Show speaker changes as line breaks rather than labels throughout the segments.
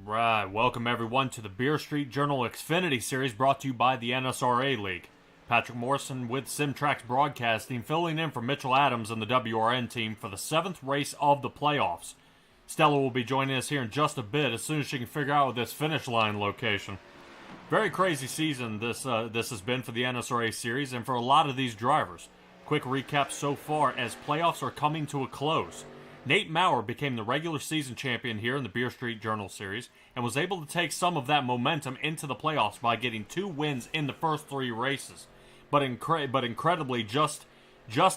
Right, welcome everyone to the Beer Street Journal Xfinity Series brought to you by the NSRA League. Patrick Morrison with Simtrax Broadcasting filling in for Mitchell Adams and the WRN team for the 7th race of the playoffs. Stella will be joining us here in just a bit as soon as she can figure out this finish line location. Very crazy season this has been for the NSRA Series and for a lot of these drivers. Quick recap so far as playoffs are coming to a close. Nate Mowrer became the regular season champion here in the Beer Street Journal Series and was able to take some of that momentum into the playoffs by getting 2 wins in the first 3 races. But incredibly just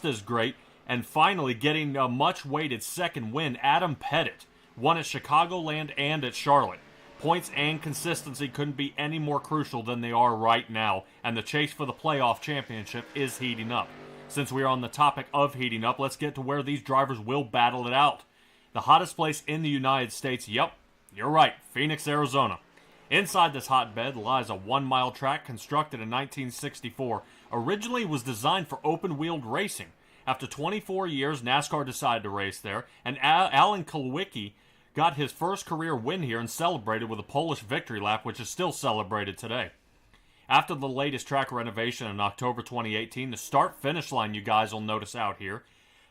as great, and finally getting a much-awaited second win, Adam Pettet won at Chicagoland and at Charlotte. Points and consistency couldn't be any more crucial than they are right now, and the chase for the playoff championship is heating up. Since we are on the topic of heating up, let's get to where these drivers will battle it out. The hottest place in the United States, yep, you're right, Phoenix, Arizona. Inside this hotbed lies a 1-mile track constructed in 1964. Originally was designed for open-wheeled racing. After 24 years, NASCAR decided to race there, and Alan Kulwicki got his first career win here and celebrated with a Polish victory lap, which is still celebrated today. After the latest track renovation in October 2018, the start-finish line, you guys will notice out here,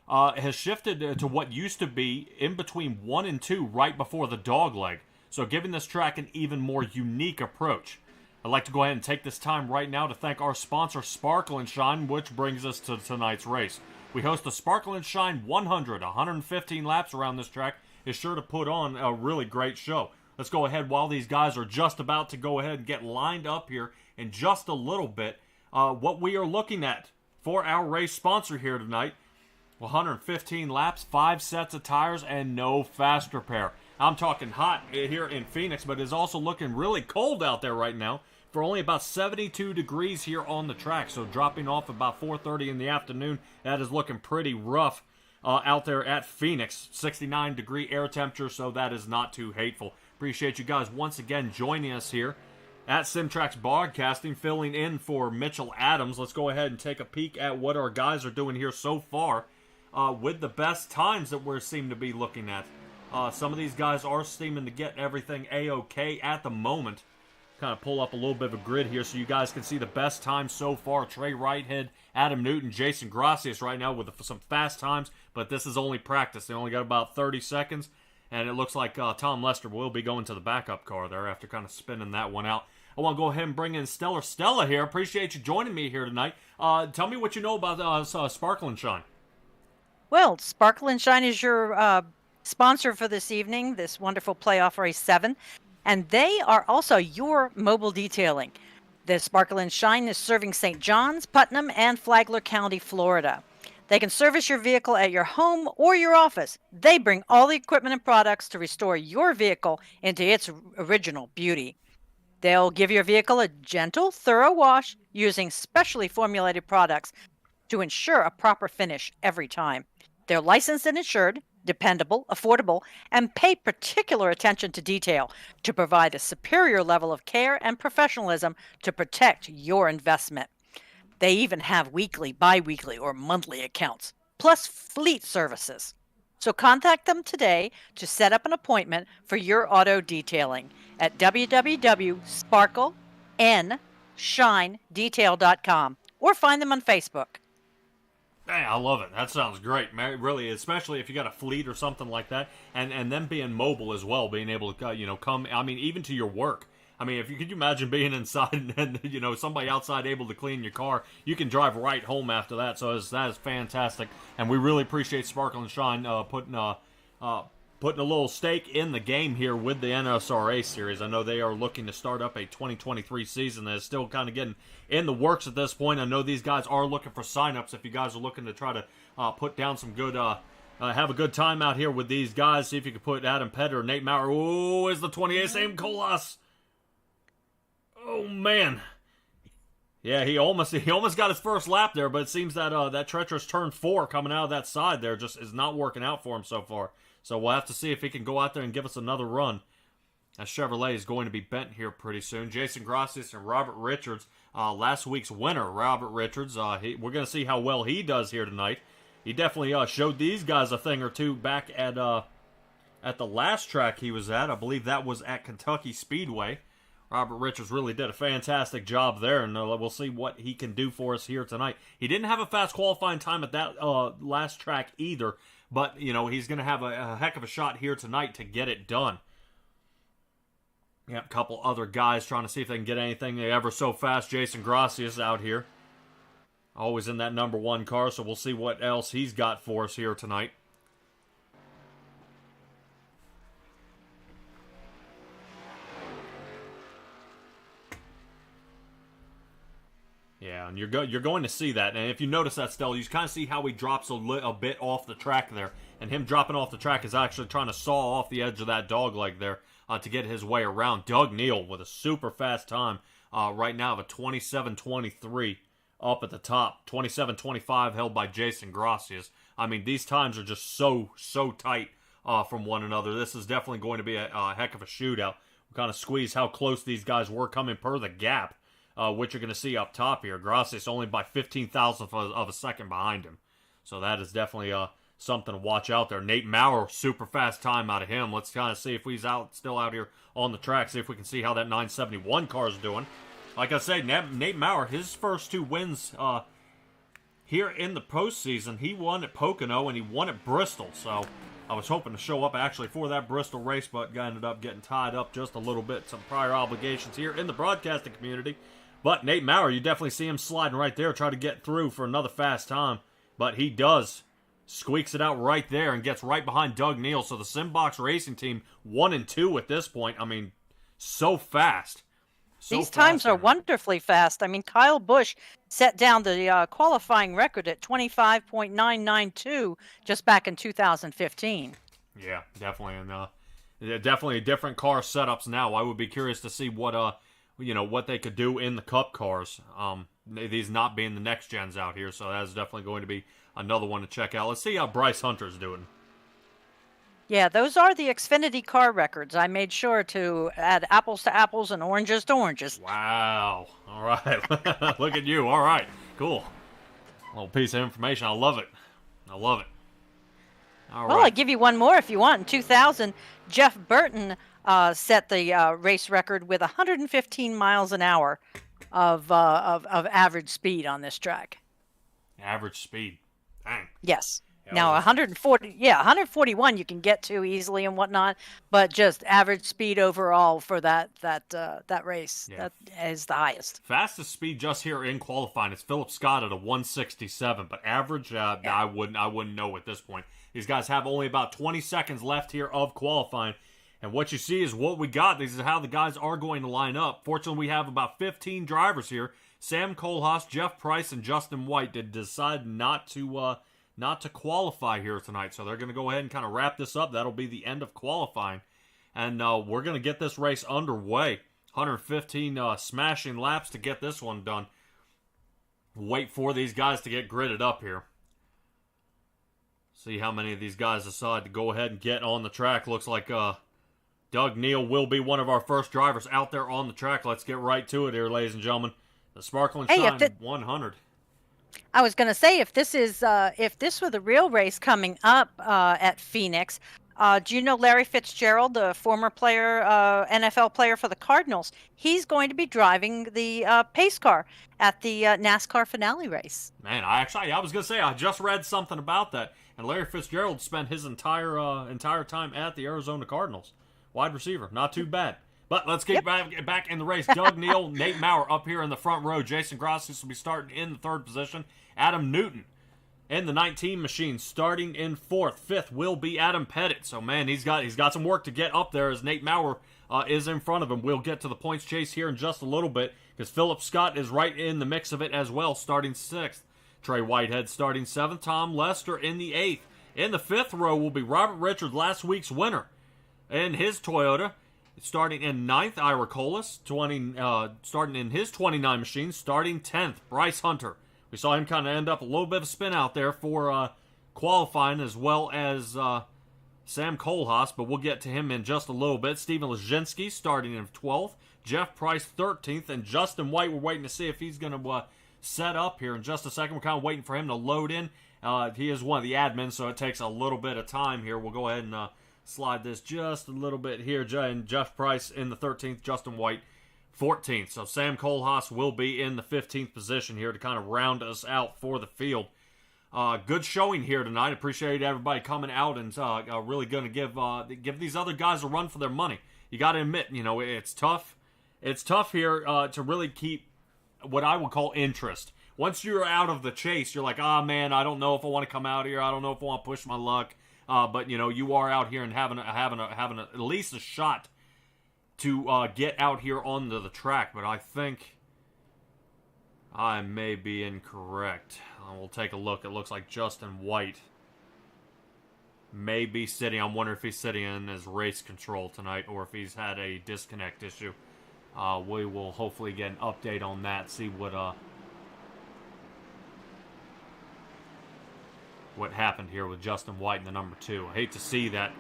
has shifted to what used to be in between 1 and 2 right before the dogleg, so giving this track an even more unique approach. I'd like to go ahead and take this time right now to thank our sponsor, Sparkle and Shine, which brings us to tonight's race. We host the Sparkle and Shine 115 laps around this track is sure to put on a really great show. Let's go ahead while these guys are just about to go ahead and get lined up here in just a little bit. What we are looking at for our race sponsor here tonight, 115 laps, 5 sets of tires, and no fast repair. I'm talking hot here in Phoenix, but it's also looking really cold out there right now for only about 72 degrees here on the track. So dropping off about 4:30 in the afternoon, that is looking pretty rough out there at Phoenix. 69-degree air temperature, so that is not too hateful. Appreciate you guys once again joining us here at Simtrax Broadcasting, filling in for Mitchell Adams. Let's go ahead and take a peek at what our guys are doing here so far with the best times that we seem to be looking at. Some of these guys are seeming to get everything A-OK at the moment. Kind of pull up a little bit of a grid here so you guys can see the best times so far. Trey Whitehead, Adam Newton, Jason Gracias right now with some fast times, but this is only practice. They only got about 30 seconds. And it looks like Tom Lester will be going to the backup car there after kind of spinning that one out. I want to go ahead and bring in Stella here. Appreciate you joining me here tonight. Tell me what you know about Sparkle and Shine.
Well, Sparkle and Shine is your sponsor for this evening, this wonderful playoff race 7. And they are also your mobile detailing. The Sparkle and Shine is serving St. Johns, Putnam, and Flagler County, Florida. They can service your vehicle at your home or your office. They bring all the equipment and products to restore your vehicle into its original beauty. They'll give your vehicle a gentle, thorough wash using specially formulated products to ensure a proper finish every time. They're licensed and insured, dependable, affordable, and pay particular attention to detail to provide a superior level of care and professionalism to protect your investment. They even have weekly, bi-weekly, or monthly accounts, plus fleet services. So contact them today to set up an appointment for your auto detailing at www.sparklenShineDetail.com or find them on Facebook.
Hey, I love it. That sounds great, man. Really, especially if you got a fleet or something like that, and them being mobile as well, being able to come. I mean, even to your work. I mean, could you imagine being inside and somebody outside able to clean your car? You can drive right home after that. So that is fantastic, and we really appreciate Sparkle and Shine putting a little stake in the game here with the NSRA series. I know they are looking to start up a 2023 season that is still kind of getting in the works at this point. I know these guys are looking for signups. If you guys are looking to try to put down some good. Have a good time out here with these guys. See if you can put Adam Pettet or Nate Mowrer. Oh, is the 28th same Colas? Oh, man. Yeah, he almost got his first lap there, but it seems that that treacherous turn 4 coming out of that side there just is not working out for him so far. So we'll have to see if he can go out there and give us another run. As Chevrolet is going to be bent here pretty soon. Jason Gracias and Robert Richards, last week's winner, Robert Richards. We're going to see how well he does here tonight. He definitely showed these guys a thing or two back at at the last track he was at. I believe that was at Kentucky Speedway. Robert Richards really did a fantastic job there, and we'll see what he can do for us here tonight. He didn't have a fast qualifying time at that last track either, but, you know, he's going to have a heck of a shot here tonight to get it done. Yeah, a couple other guys trying to see if they can get anything ever so fast. Jason Gracias out here. Always in that number 1 car, so we'll see what else he's got for us here tonight. Yeah, and you're going to see that. And if you notice that, Stella, you kind of see how he drops a bit off the track there. And him dropping off the track is actually trying to saw off the edge of that dog leg there to get his way around. Doug Neal with a super fast time right now of a 27:23 up at the top. 27:25 held by Jason Gracias. I mean, these times are just so tight from one another. This is definitely going to be a heck of a shootout. We kind of squeeze how close these guys were coming per the gap. Which you're going to see up top here. Gracias only by 15,000th of a second behind him. So that is definitely something to watch out there. Nate Mowrer, super fast time out of him. Let's kind of see if he's still out here on the track. See if we can see how that 971 car is doing. Like I said, Nate Mowrer, his first 2 wins here in the postseason, he won at Pocono and he won at Bristol. So I was hoping to show up actually for that Bristol race, but ended up getting tied up just a little bit. Some prior obligations here in the broadcasting community. But Nate Mowrer, you definitely see him sliding right there, try to get through for another fast time. But he does. Squeaks it out right there and gets right behind Doug Neal. So the Simbox Racing Team 1 and 2 at this point. I mean, so fast.
These times are wonderfully fast. I mean, Kyle Busch set down the qualifying record at 25.992 just back in 2015. Yeah,
definitely. And definitely different car setups now. I would be curious to see what they could do in the Cup cars. These not being the next gens out here, so that's definitely going to be another one to check out. Let's see how Bryce Hunter's doing.
Yeah, those are the Xfinity car records. I made sure to add apples to apples and oranges to oranges.
Wow. All right. Look at you. All right. Cool. A little piece of information. I love it. All right.
Well, I'll give you one more if you want. In 2000, Jeff Burton set the race record with 115 miles an hour of average speed on this track.
Average speed. Dang.
Yes. Now 141 you can get to easily and whatnot, but just average speed overall for that race, that is the highest.
Fastest speed just here in qualifying is Philip Scott at a 167, but average I wouldn't know at this point. These guys have only about 20 seconds left here of qualifying, and what you see is what we got. This is how the guys are going to line up. Fortunately, we have about 15 drivers here. Sam Kohlhaas, Jeff Price, and Justin White did decide not to qualify here tonight. So they're going to go ahead and kind of wrap this up. That'll be the end of qualifying. And we're going to get this race underway. 115 smashing laps to get this one done. Wait for these guys to get gridded up here. See how many of these guys decide to go ahead and get on the track. Looks like Doug Neal will be one of our first drivers out there on the track. Let's get right to it here, ladies and gentlemen. The Sparkling Shine 100.
I was going to say, if this were the real race coming up at Phoenix, do you know Larry Fitzgerald, the former player, NFL player for the Cardinals? He's going to be driving the pace car at the NASCAR finale race.
Man, I was going to say, I just read something about that, and Larry Fitzgerald spent his entire time at the Arizona Cardinals. Wide receiver, not too bad. But let's get back in the race. Doug Neal, Nate Mowrer up here in the front row. Jason Gracias will be starting in the third position. Adam Newton in the 19 machine starting in fourth. Fifth will be Adam Pettet. So, man, he's got some work to get up there as Nate Mowrer is in front of him. We'll get to the points chase here in just a little bit because Philip Scott is right in the mix of it as well, starting sixth. Trey Whitehead starting seventh. Tom Lester in the eighth. In the fifth row will be Robert Richards, last week's winner in his Toyota. Starting in ninth, Ira Colas, starting in his 29 machine, starting 10th, Bryce Hunter. We saw him kind of end up a little bit of a spin out there for qualifying, as well as Sam Kohlhaas, but we'll get to him in just a little bit. Steven Lezinski starting in 12th, Jeff Price 13th, and Justin White, we're waiting to see if he's going to set up here in just a second. We're kind of waiting for him to load in. He is one of the admins, so it takes a little bit of time here. We'll go ahead and slide this just a little bit here. And Jeff Price in the 13th, Justin White 14th. So Sam Kohlhaas will be in the 15th position here to kind of round us out for the field. Good showing here tonight. Appreciate everybody coming out and really going to give these other guys a run for their money. You got to admit, it's tough. It's tough here to really keep what I would call interest. Once you're out of the chase, you're like, man, I don't know if I want to come out here. I don't know if I want to push my luck. But you are out here and having at least a shot to get out here onto the track. But I think I may be incorrect. We'll take a look. It looks like Justin White may be sitting. I'm wondering if he's sitting in his race control tonight or if he's had a disconnect issue. We will hopefully get an update on that. See what happened here with Justin White in the number 2. I hate to see that,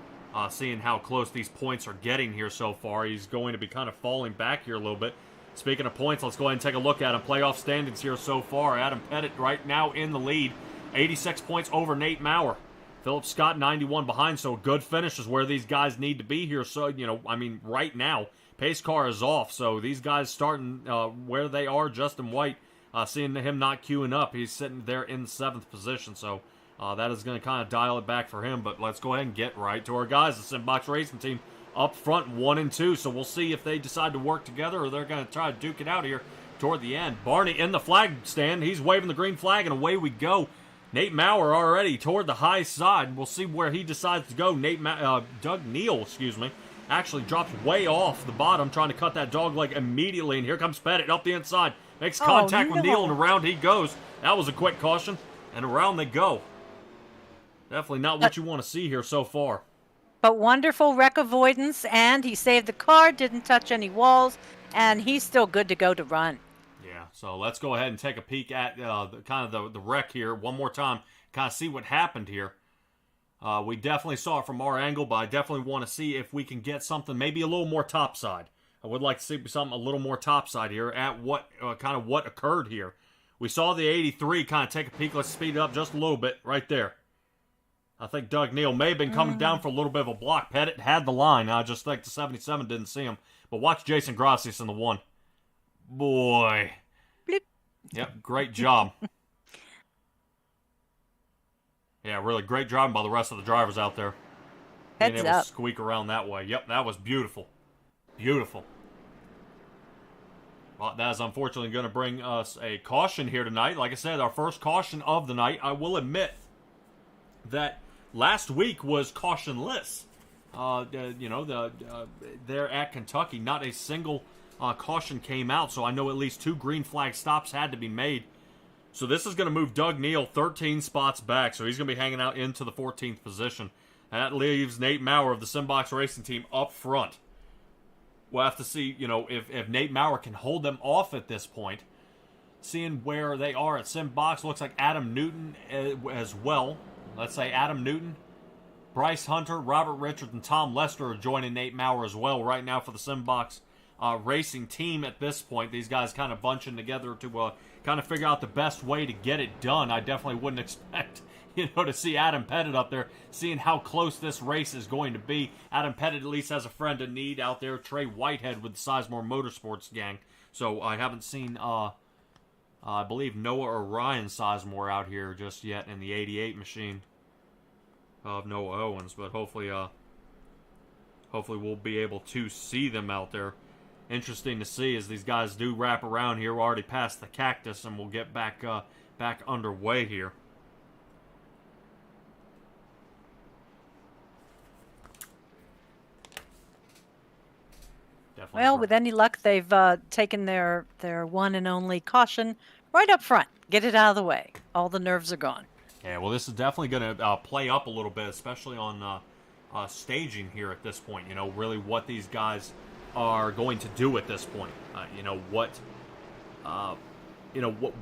seeing how close these points are getting here so far. He's going to be kind of falling back here a little bit. Speaking of points, let's go ahead and take a look at him. Playoff standings here so far. Adam Pettet right now in the lead. 86 points over Nate Mowrer. Philip Scott 91 behind, so a good finish is where these guys need to be here. So, right now, pace car is off, so these guys starting where they are. Justin White, seeing him not queuing up, he's sitting there in the 7th position, so that is going to kind of dial it back for him. But let's go ahead and get right to our guys, the Simtrax Racing team up front, 1 and 2. So we'll see if they decide to work together or they're going to try to duke it out here toward the end. Barney in the flag stand. He's waving the green flag, and away we go. Nate Mowrer already toward the high side. We'll see where he decides to go. Doug Neal, actually drops way off the bottom, trying to cut that dog leg immediately. And here comes Pettit up the inside. Makes contact with Neal, and around he goes. That was a quick caution, and around they go. Definitely not what you want to see here so far.
But wonderful wreck avoidance, and he saved the car, didn't touch any walls, and he's still good to go to run.
Yeah, so let's go ahead and take a peek at the wreck here one more time, kind of see what happened here. We definitely saw it from our angle, but I definitely want to see if we can get something maybe a little more topside. I would like to see something a little more topside here at what occurred here. We saw the 83 kind of take a peek. Let's speed it up just a little bit right there. I think Doug Neal may have been coming down for a little bit of a block. Pettit had the line. I just think the 77 didn't see him. But watch Jason Gracias in the 1. Boy.
Bleep.
Yep, great job. Yeah, really great job by the rest of the drivers out there. Being able to squeak around that way. Yep, that was beautiful. Beautiful. Well, that is unfortunately going to bring us a caution here tonight. Like I said, our first caution of the night. I will admit that last week was cautionless. There at Kentucky, not a single caution came out, so I know at least 2 green flag stops had to be made. So this is going to move Doug Neal 13 spots back, so he's going to be hanging out into the 14th position. And that leaves Nate Mowrer of the Simtrax Racing team up front. We'll have to see, if Nate Mowrer can hold them off at this point. Seeing where they are at Simbox, looks like Adam Newton as well. Let's say Adam Newton, Bryce Hunter, Robert Richards, and Tom Lester are joining Nate Mowrer as well right now for the Simbox Racing team at this point. These guys kind of bunching together to kind of figure out the best way to get it done. I definitely wouldn't expect, to see Adam Pettet up there, seeing how close this race is going to be. Adam Pettet at least has a friend in need out there, Trey Whitehead with the Sizemore Motorsports gang. So I haven't seen, I believe, Noah or Ryan Sizemore out here just yet in the 88 machine of Noah Owens, but hopefully we'll be able to see them out there. Interesting to see as these guys do wrap around here. We're already past the cactus, and we'll get back underway here. Definitely.
Well, with any luck, they've taken their one and only caution right up front. Get it out of the way. All the nerves are gone.
Yeah, well, this is definitely going to play up a little bit, especially on staging here at this point. Really what these guys are going to do at this point.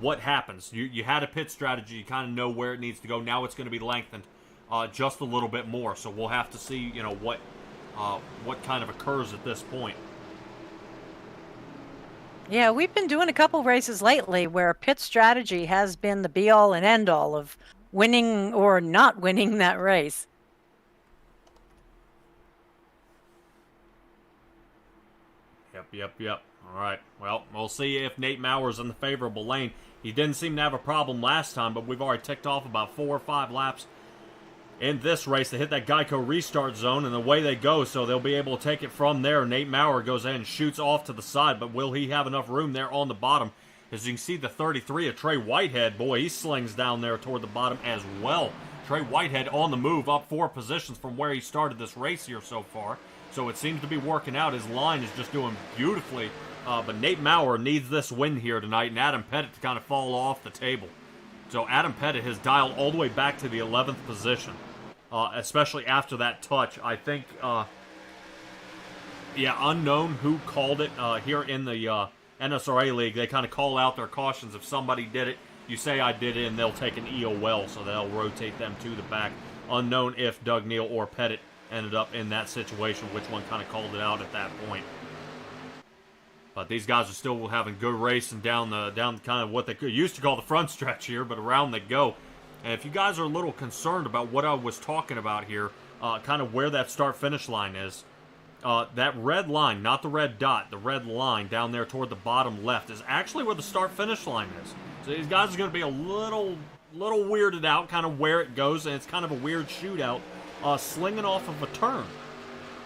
What happens. You had a pit strategy. You kind of know where it needs to go. Now it's going to be lengthened just a little bit more. So we'll have to see, what kind of occurs at this point.
Yeah, we've been doing a couple races lately where pit strategy has been the be-all and end-all of winning or not winning that race.
Yep. All right. Well, we'll see if Nate Mowrer's in the favorable lane. He didn't seem to have a problem last time, but we've already ticked off about 4 or 5 laps in this race. They hit that Geico restart zone, and away they go, so they'll be able to take it from there. Nate Mowrer goes ahead and shoots off to the side, but will he have enough room there on the bottom? As you can see, the 33 of Trey Whitehead, boy, he slings down there toward the bottom as well. Trey Whitehead on the move, up 4 positions from where he started this race here so far. So it seems to be working out. His line is just doing beautifully. But Nate Mowrer needs this win here tonight, and Adam Pettet to kind of fall off the table. So Adam Pettet has dialed all the way back to the 11th position, especially after that touch. I think, unknown who called it here in the NSRA League. They kind of call out their cautions. If somebody did it, you say I did it, and they'll take an EOL, so they'll rotate them to the back. Unknown if Doug Neal or Pettit ended up in that situation, which one kind of called it out at that point. But these guys are still having good racing down kind of what they used to call the front stretch here, but around they go. And if you guys are a little concerned about what I was talking about here, kind of where that start-finish line is, that red line, not the red dot, the red line down there toward the bottom left is actually where the start-finish line is. So these guys are going to be a little weirded out kind of where it goes, and it's kind of a weird shootout, slinging off of a turn,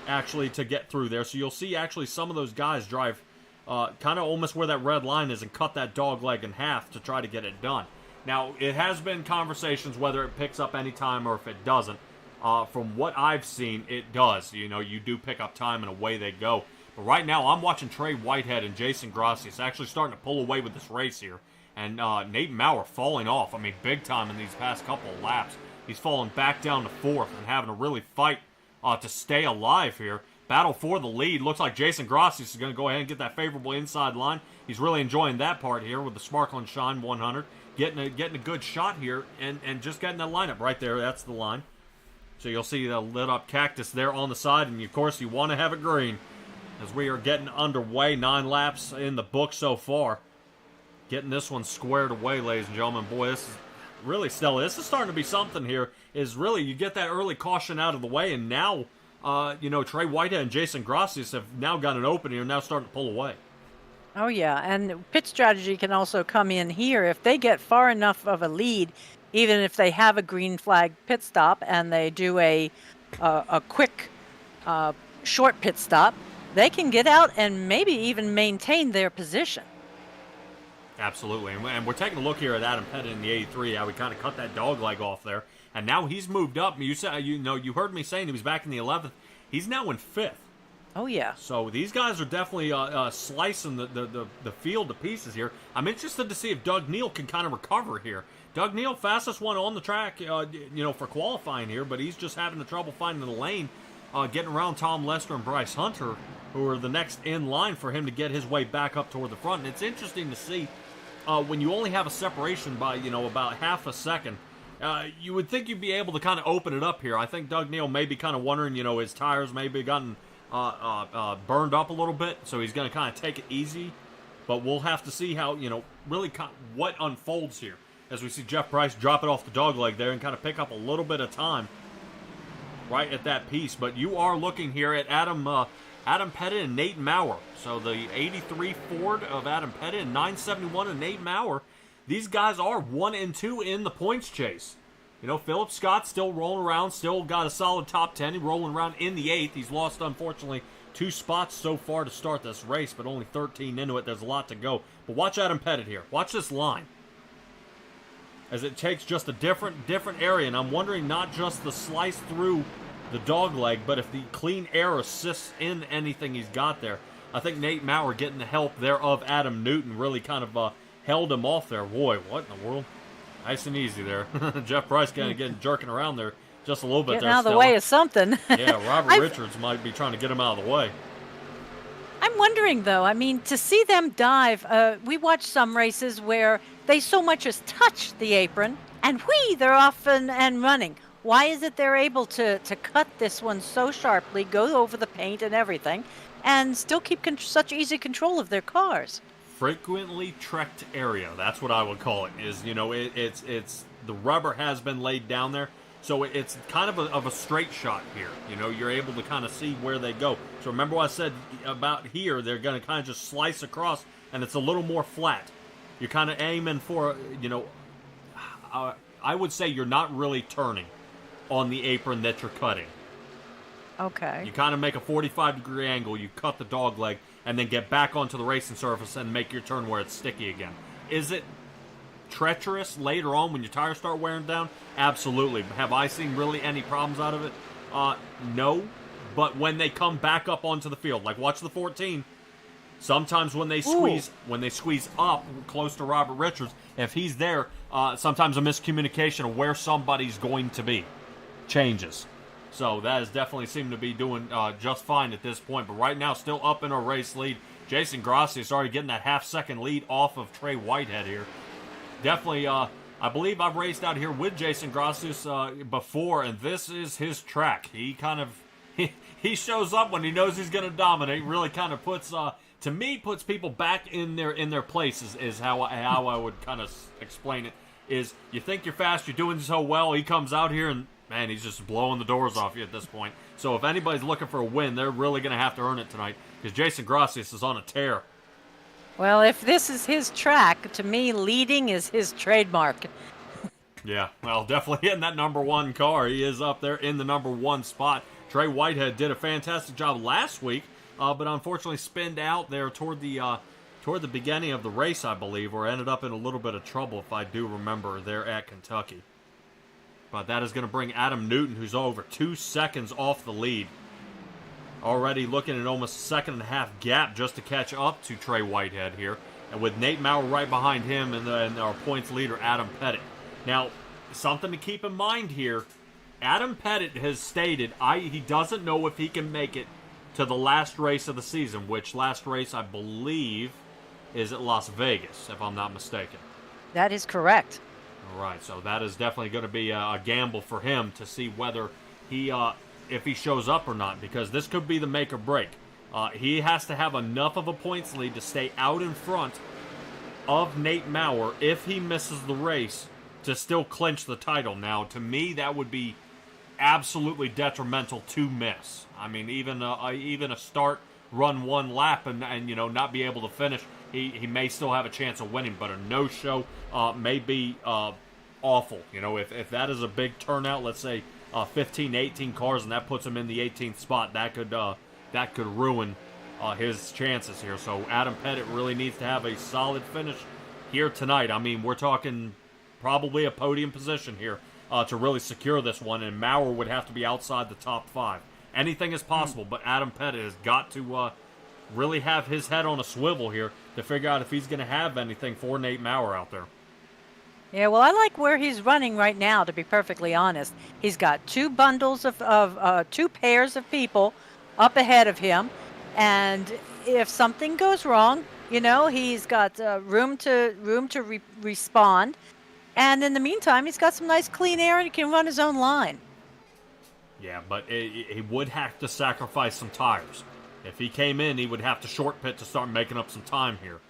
actually, to get through there. So you'll see actually some of those guys drive kind of almost where that red line is and cut that dog leg in half to try to get it done. Now, it has been conversations whether it picks up any time or if it doesn't. From what I've seen, it does. You know, you do pick up time and away they go. But right now, I'm watching Trey Whitehead and Jason Grassi. It's actually starting to pull away with this race here. And Nate Mowrer falling off, I mean, big time in these past couple of laps. He's falling back down to 4th and having to really fight to stay alive here. Battle for the lead. Looks like Jason Grassi is going to go ahead and get that favorable inside line. He's really enjoying that part here with the Sparkle and Shine 100. Getting a good shot here and just getting that lineup right there. That's the line. So you'll see the lit up cactus there on the side, and of course you want to have it green as we are getting underway. 9 laps in the book so far. Getting this one squared away, ladies and gentlemen. Boy, this is really stellar. This is starting to be something here. Is really you get that early caution out of the way, and now Trey Whitehead and Jason Grassi have now got an opening and now starting to pull away.
Oh, yeah, and pit strategy can also come in here. If they get far enough of a lead, even if they have a green flag pit stop and they do a quick, short pit stop, they can get out and maybe even maintain their position.
Absolutely, and we're taking a look here at Adam Pettet in the 83, how we kind of cut that dog leg off there, and now he's moved up. You said, you heard me saying he was back in the 11th. He's now in 5th.
Oh, yeah.
So these guys are definitely slicing the field to pieces here. I'm interested to see if Doug Neal can kind of recover here. Doug Neal, fastest one on the track, for qualifying here, but he's just having the trouble finding the lane, getting around Tom Lester and Bryce Hunter, who are the next in line for him to get his way back up toward the front. And it's interesting to see when you only have a separation by, about half a second, you would think you'd be able to kind of open it up here. I think Doug Neal may be kind of wondering, his tires maybe gotten burned up a little bit, so he's going to kind of take it easy. But we'll have to see how, really what unfolds here as we see Jeff Price drop it off the dog leg there and kind of pick up a little bit of time right at that piece. But you are looking here at Adam Pettet and Nate Mowrer. So the 83 Ford of Adam Pettet and 971 of Nate Mowrer. These guys are 1 and 2 in the points chase. Philip Scott still rolling around, still got a solid top 10. He's rolling around in the 8th. He's lost, unfortunately, 2 spots so far to start this race, but only 13 into it. There's a lot to go. But watch Adam Pettet here. Watch this line. As it takes just a different area, and I'm wondering not just the slice through the dog leg, but if the clean air assists in anything he's got there. I think Nate Mowrer getting the help there of Adam Newton really kind of held him off there. Boy, what in the world? Nice and easy there. Jeff Price kind of jerking around there just a little bit.
Getting out of the way of something.
Yeah, Robert Richards might be trying to get him out of the way.
I'm wondering, though, to see them dive, we watch some races where they so much as touch the apron, and they're off and running. Why is it they're able to cut this one so sharply, go over the paint and everything, and still keep such easy control of their cars?
Frequently trekked area, that's what I would call it. Is it's the rubber has been laid down there, So it's kind of a straight shot here. You're able to kind of see where they go. So remember what I said about here, they're going to kind of just slice across, and it's a little more flat. You're kind of aiming for, I would say you're not really turning on the apron that you're cutting.
Okay.
You kind of make a 45-degree angle, you cut the dog leg, and then get back onto the racing surface and make your turn where it's sticky again. Is it treacherous later on when your tires start wearing down? Absolutely. Have I seen really any problems out of it? No. But when they come back up onto the field, like watch the 14, sometimes when they squeeze up close to Robert Richards, if he's there, sometimes a miscommunication of where somebody's going to be changes. So that has definitely seemed to be doing just fine at this point. But right now, still up in a race lead. Jason Grassi is already getting that half-second lead off of Trey Whitehead here. Definitely, I believe I've raced out here with Jason Grassi before, and this is his track. He kind of he shows up when he knows he's going to dominate. Really kind of puts people back in their places. Is how I would kind of explain it. Is you think you're fast, you're doing so well. He comes out here and man, he's just blowing the doors off you at this point. So if anybody's looking for a win, they're really going to have to earn it tonight because Jason Grassi is on a tear.
Well, if this is his track, to me, leading is his trademark.
Yeah, well, definitely in that number one car. He is up there in the number one spot. Trey Whitehead did a fantastic job last week, but unfortunately spinned out there toward the beginning of the race, I believe, or ended up in a little bit of trouble, if I do remember, there at Kentucky. But that is going to bring Adam Newton, who's over 2 seconds off the lead. Already looking at almost a second and a half gap just to catch up to Trey Whitehead here. And with Nate Mowrer right behind him and our points leader, Adam Pettet. Now, something to keep in mind here. Adam Pettet has stated he doesn't know if he can make it to the last race of the season, which last race, I believe, is at Las Vegas, if I'm not mistaken.
That is correct.
All right, so that is definitely going to be a gamble for him to see whether if he shows up or not, because this could be the make or break. He has to have enough of a points lead to stay out in front of Nate Mowrer if he misses the race to still clinch the title. Now, to me, that would be absolutely detrimental to miss. I mean, even a start, run one lap, and not be able to finish. He may still have a chance of winning, but a no-show may be awful. If that is a big turnout, let's say 15, 18 cars, and that puts him in the 18th spot, that could ruin his chances here. So Adam Pettet really needs to have a solid finish here tonight. I mean, we're talking probably a podium position here to really secure this one, and Mowrer would have to be outside the top 5. Anything is possible, but Adam Pettet has got to really have his head on a swivel here to figure out if he's going to have anything for Nate Mowrer out there.
Yeah, well, I like where he's running right now, to be perfectly honest. He's got 2 bundles of 2 pairs of people up ahead of him, and if something goes wrong, he's got room to respond, and in the meantime, he's got some nice clean air and he can run his own line.
Yeah, but he would have to sacrifice some tires. If he came in, he would have to short pit to start making up some time here.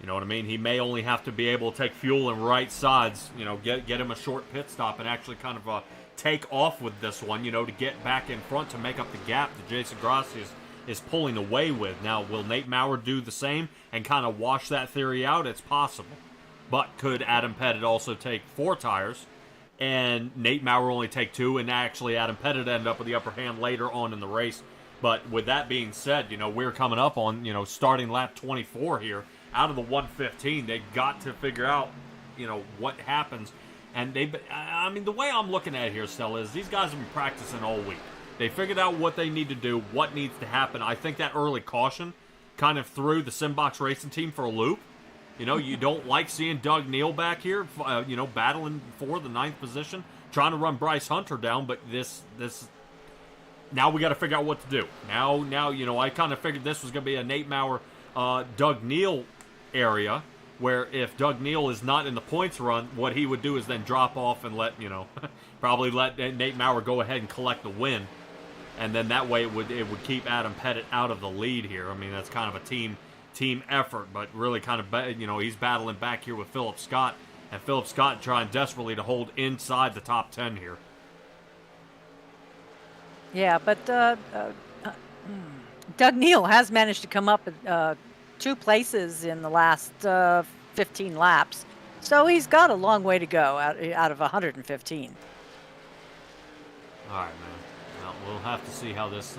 You know what I mean? He may only have to be able to take fuel in right sides, get him a short pit stop and actually kind of take off with this one, to get back in front to make up the gap that Jason Grassi is pulling away with. Now, will Nate Mowrer do the same and kind of wash that theory out? It's possible. But could Adam Pettet also take 4 tires and Nate Mowrer only take 2, and actually Adam Pettet end up with the upper hand later on in the race? But with that being said, we're coming up on, starting lap 24 here. Out of the 115, they got to figure out, what happens. And the way I'm looking at it here, Stella, is these guys have been practicing all week. They figured out what they need to do, what needs to happen. I think that early caution kind of threw the Simbox Racing team for a loop. You don't like seeing Doug Neal back here, battling for the 9th position, trying to run Bryce Hunter down, but this now we got to figure out what to do. Now, I kind of figured this was going to be a Nate Mowrer, Doug Neal area, where if Doug Neal is not in the points run, what he would do is then drop off and probably let Nate Mowrer go ahead and collect the win, and then that way it would keep Adam Pettet out of the lead here. I mean, that's kind of a team effort, but really kind of he's battling back here with Philip Scott And Philip Scott trying desperately to hold inside the top 10 here.
Yeah, but Doug Neal has managed to come up 2 places in the last 15 laps. So he's got a long way to go out of 115.
All right, man. Well, we'll have to see how this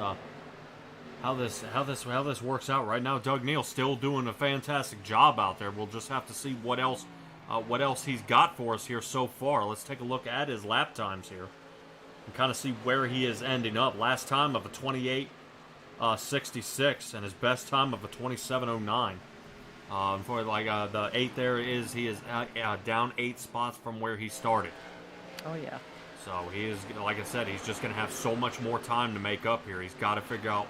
works out. Right now, Doug Neal still doing a fantastic job out there. We'll just have to see what else he's got for us here so far. Let's take a look at his lap times here and kind of see where he is ending up. Last time of a 28:66 and his best time of a 27:09. For the 8 there is he is down 8 spots from where he started.
Oh yeah.
So he is, like I said, he's just going to have so much more time to make up here. He's got to figure out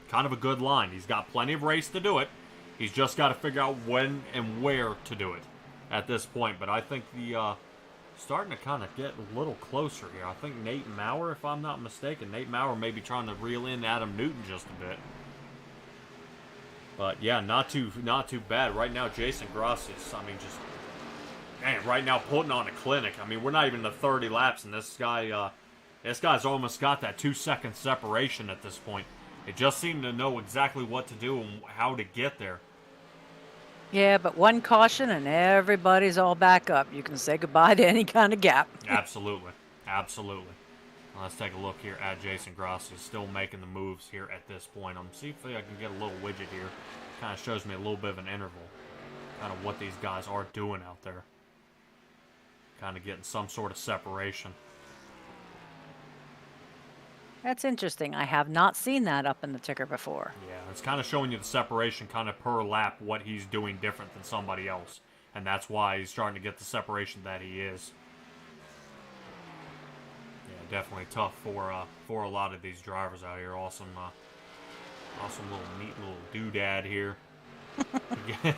kind of a good line. He's got plenty of race to do it. He's just got to figure out when and where to do it at this point. But I think the starting to kind of get a little closer here. I think Nate Mowrer, if I'm not mistaken, Nate Mowrer may be trying to reel in Adam Newton just a bit. But yeah, not too bad. Right now, Jason Gracias, I mean, just, man, right now putting on a clinic. I mean, we're not even to 30 laps, and this guy's almost got that 2-second separation at this point. It just seemed to know exactly what to do and how to get there.
Yeah, but one caution and everybody's all back up. You can say goodbye to any kind of gap.
Absolutely. Absolutely. Let's take a look here at Jason Gracias, still making the moves here at this point. I'm see if I can get a little widget here. Kind of shows me a little bit of an interval. Kind of what these guys are doing out there. Kind of getting some sort of separation.
That's interesting. I have not seen that up in the ticker before.
Yeah, it's kind of showing you the separation kind of per lap, what he's doing different than somebody else. And that's why he's starting to get the separation that he is. Definitely tough for a lot of these drivers out here. Awesome little neat little doodad here.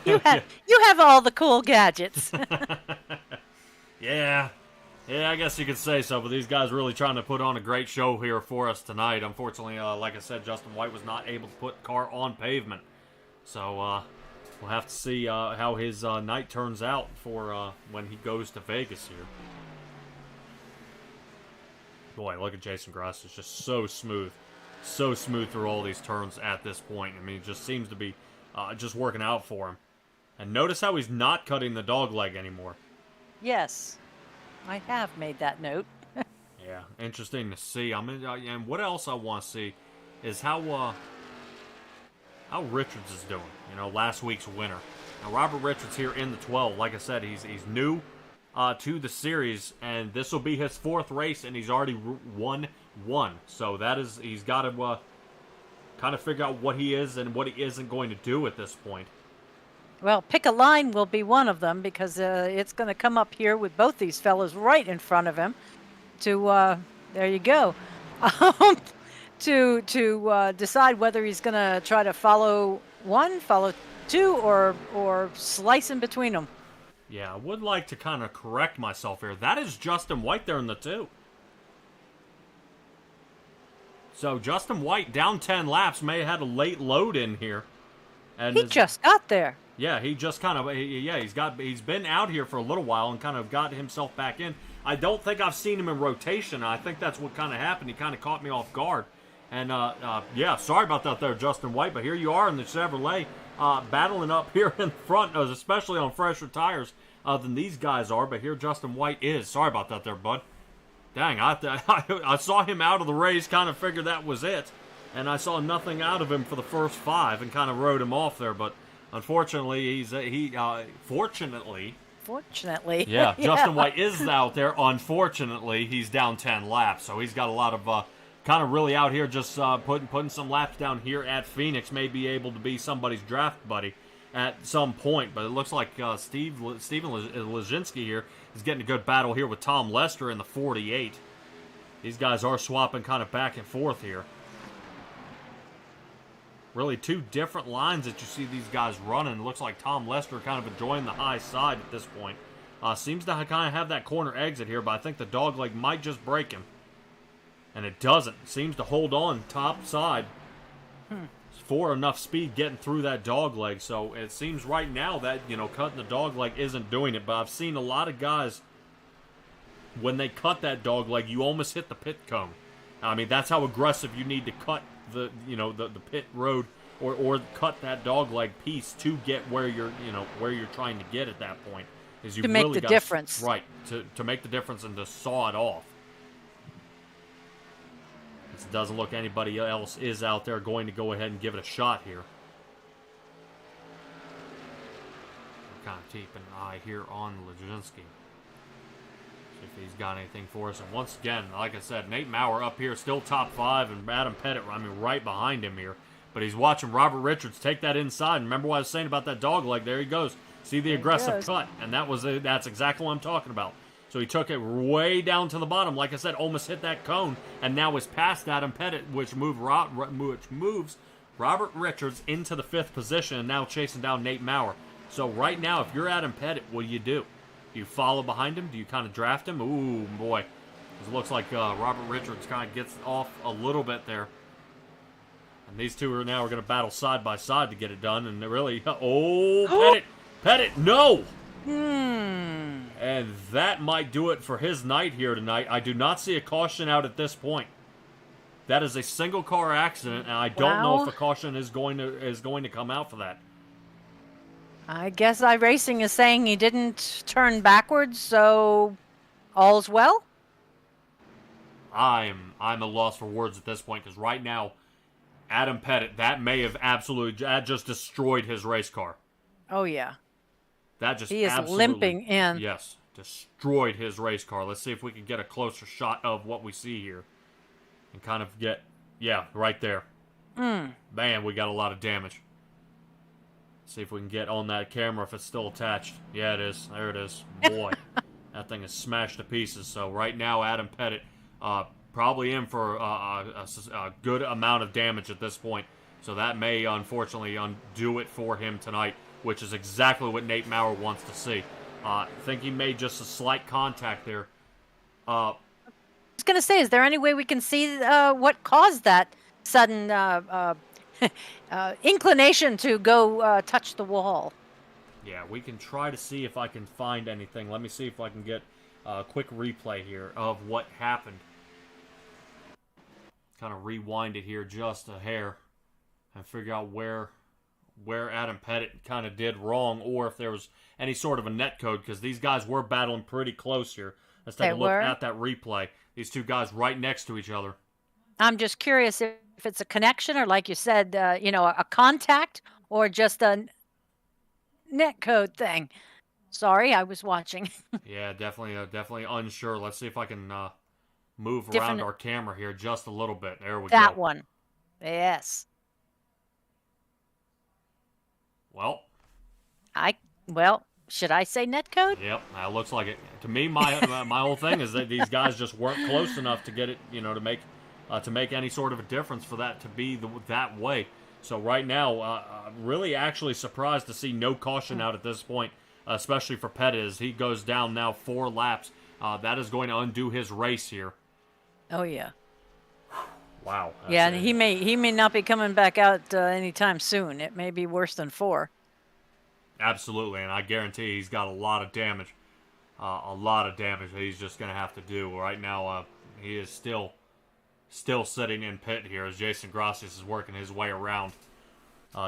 You have all the cool gadgets.
Yeah, I guess you could say so. But these guys really trying to put on a great show here for us tonight. Unfortunately, like I said, Justin White was not able to put the car on pavement. So we'll have to see how his night turns out for when he goes to Vegas here. Boy, look at Jason Gracias. It's just so smooth through all these turns at this point. I mean, it just seems to be just working out for him. And notice how he's not cutting the dog leg anymore.
Yes, I have made that note.
Yeah, interesting to see. I mean, and what else I want to see is how Richards is doing. You know, last week's winner. Now, Robert Richards here in the 12. Like I said, he's new to the series, and this will be his 4th race, and he's already won 1. So he's got to kind of figure out what he is and what he isn't going to do at this point.
Well, pick a line will be one of them, because it's going to come up here with both these fellas right in front of him to there you go, to decide whether he's going to try to follow 1, follow 2, or slice in between them.
Yeah, I would like to kind of correct myself here. That is Justin White there in the 2. So Justin White down 10 laps, may have had a late load in here. And
he just got there.
Yeah, he just kind of he's been out here for a little while and kind of got himself back in. I don't think I've seen him in rotation. I think that's what kind of happened. He kind of caught me off guard. And yeah, sorry about that there, Justin White, but here you are in the Chevrolet battling up here in front, especially on fresher tires than these guys are. But here Justin White is. Sorry about that there, bud. Dang, I saw him out of the race, kind of figured that was it. And I saw nothing out of him for the first 5 and kind of rode him off there. But unfortunately, fortunately, yeah, Justin White is out there. Unfortunately, he's down 10 laps. So he's got a lot of kind of really out here just putting some laps down here at Phoenix. May be able to be somebody's draft buddy at some point. But it looks like Steven Lezinski here is getting a good battle here with Tom Lester in the 48. These guys are swapping kind of back and forth here. Really 2 different lines that you see these guys running. It looks like Tom Lester kind of enjoying the high side at this point. Seems to kind of have that corner exit here, but I think the dog leg might just break him. And it doesn't. It seems to hold on top side. for enough speed getting through that dog leg. So it seems right now that, cutting the dog leg isn't doing it. But I've seen a lot of guys, when they cut that dog leg, you almost hit the pit cone. I mean, that's how aggressive you need to cut the pit road or cut that dog leg piece to get where you're trying to get at that point. Is you
to make
really
the difference.
Right, to make the difference and to saw it off. It doesn't look anybody else is out there going to go ahead and give it a shot here. We're kind of keeping an eye here on Lezinski. See if he's got anything for us. And once again, like I said, Nate Mowrer up here, still top 5, and Adam Pettet, right behind him here. But he's watching Robert Richards take that inside. And remember what I was saying about that dog leg? There he goes. See the aggressive cut, and that's exactly what I'm talking about. So he took it way down to the bottom, like I said, almost hit that cone, and now is past Adam Pettet, which moves Robert Richards into the 5th position, and now chasing down Nate Mowrer. So right now, if you're Adam Pettet, what do? Do you follow behind him? Do you kind of draft him? Ooh, boy. It looks like Robert Richards kind of gets off a little bit there. And these two are going to battle side by side to get it done, and really, Pettet, no! And that might do it for his night here tonight. I do not see a caution out at this point. That is a single car accident, and I don't know if a caution is going to come out for that.
I guess iRacing is saying he didn't turn backwards, so all's well.
I'm a loss for words at this point, because right now, Adam Pettet, that just destroyed his race car.
Oh yeah.
He is
limping in.
Yes, destroyed his race car. Let's see if we can get a closer shot of what we see here. And kind of right there. Man, we got a lot of damage. See if we can get on that camera if it's still attached. Yeah, it is. There it is. Boy, that thing is smashed to pieces. So right now, Adam Pettet probably in for a good amount of damage at this point. So that may, unfortunately, undo it for him tonight, which is exactly what Nate Mowrer wants to see. I think he made just a slight contact there.
I was going to say, is there any way we can see what caused that sudden inclination to go touch the wall?
Yeah, we can try to see if I can find anything. Let me see if I can get a quick replay here of what happened. Kind of rewind it here just a hair and figure out where Adam Pettet kind of did wrong, or if there was any sort of a net code, because these guys were battling pretty close here. Let's take a look at that replay. These two guys right next to each other.
I'm just curious if it's a connection, or like you said, a contact, or just a net code thing. Sorry, I was watching.
Yeah, definitely unsure. Let's see if I can move around our camera here just a little bit. There we go.
That one. Yes. Well, should I say netcode?
Yep, that looks like it. To me, my whole thing is that these guys just weren't close enough to get it, to make any sort of a difference for that to be that way. So right now, really actually surprised to see no caution out at this point, especially for Pettet as he goes down now 4 laps. That is going to undo his race here.
Oh yeah.
Wow.
Yeah, and he may not be coming back out anytime soon. It may be worse than 4.
Absolutely, and I guarantee he's got a lot of damage. That he's just going to have to do. Right now, he is still sitting in pit here as Jason Gracias is working his way around.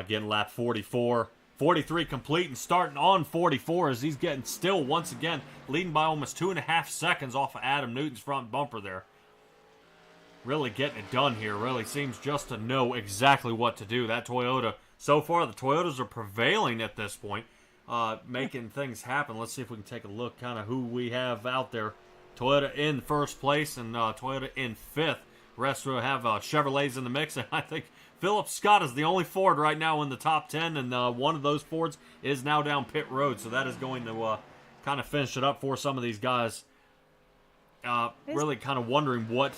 Getting lap 44. 43 complete and starting on 44 as he's getting still once again leading by almost 2.5 seconds off of Adam Newton's front bumper there. Really getting it done here. Really seems just to know exactly what to do. That Toyota, so far the Toyotas are prevailing at this point, making things happen. Let's see if we can take a look kind of who we have out there. Toyota in first place and Toyota in 5th. Rest will have Chevrolets in the mix, and I think Philip Scott is the only Ford right now in the top 10, and one of those Fords is now down pit road, so that is going to kind of finish it up for some of these guys. Really kind of wondering what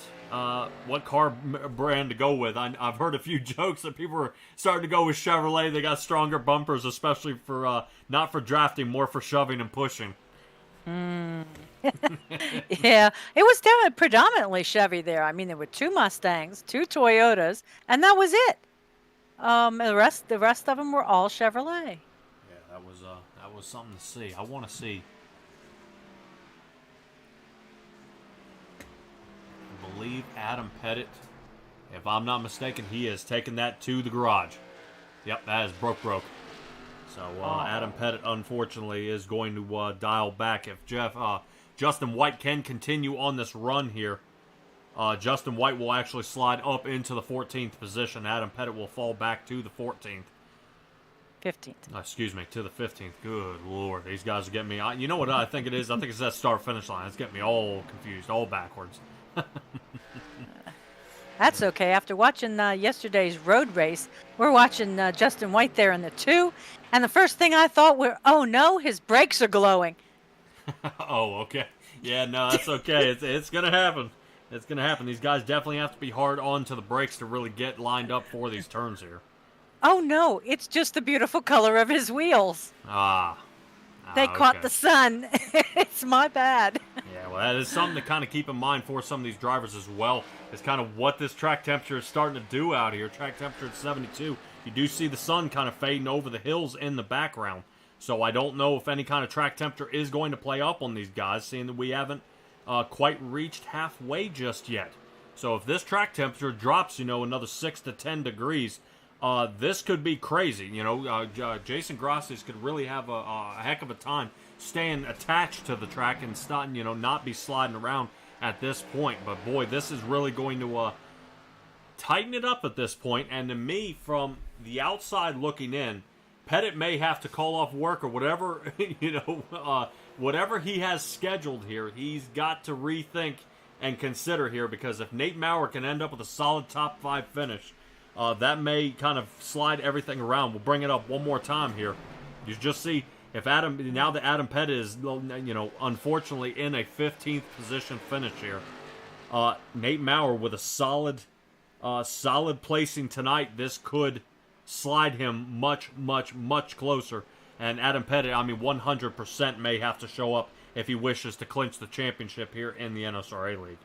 car brand to go with. I've heard a few jokes that people are starting to go with Chevrolet. They got stronger bumpers, especially for not for drafting, more for shoving and pushing.
Yeah, it was predominantly Chevy there. I mean, there were 2 Mustangs, 2 Toyotas, and that was it. The rest of them were all Chevrolet.
Yeah, that was something to see. I want to see. I believe Adam Pettet, if I'm not mistaken, he has taken that to the garage. Yep, that is broke. So Adam Pettet, unfortunately, is going to dial back. If Justin White can continue on this run here, Justin White will actually slide up into the 14th position. Adam Pettet will fall back to the 14th.
15th.
Excuse me, to the 15th. Good Lord. These guys are getting me. You know what I think it is? I think it's that start-finish line. It's getting me all confused, all backwards.
That's okay. After watching yesterday's road race, we're watching Justin White there in the 2. And the first thing I thought were, oh no, his brakes are glowing.
Oh, okay. Yeah, no, that's okay. It's going to happen. It's going to happen. These guys definitely have to be hard on to the brakes to really get lined up for these turns here.
Oh no, it's just the beautiful color of his wheels. They caught the sun. It's my bad.
Yeah, well, that is something to kind of keep in mind for some of these drivers as well. Is kind of what this track temperature is starting to do out here. Track temperature at 72. You do see the sun kind of fading over the hills in the background. So I don't know if any kind of track temperature is going to play up on these guys, seeing that we haven't quite reached halfway just yet. So if this track temperature drops, another 6 to 10 degrees, this could be crazy. Jason Gracias could really have a heck of a time staying attached to the track and not be sliding around at this point. But boy, this is really going to tighten it up at this point. And to me, from the outside looking in, Pettet may have to call off work or whatever, whatever he has scheduled here, he's got to rethink and consider here, because if Nate Mowrer can end up with a solid top 5 finish, that may kind of slide everything around. We'll bring it up one more time here. You just see if now that Adam Pettet is, unfortunately in a 15th position finish here. Nate Mowrer with a solid placing tonight. This could slide him much, much, much closer. And Adam Pettet, 100% may have to show up if he wishes to clinch the championship here in the NSRA League.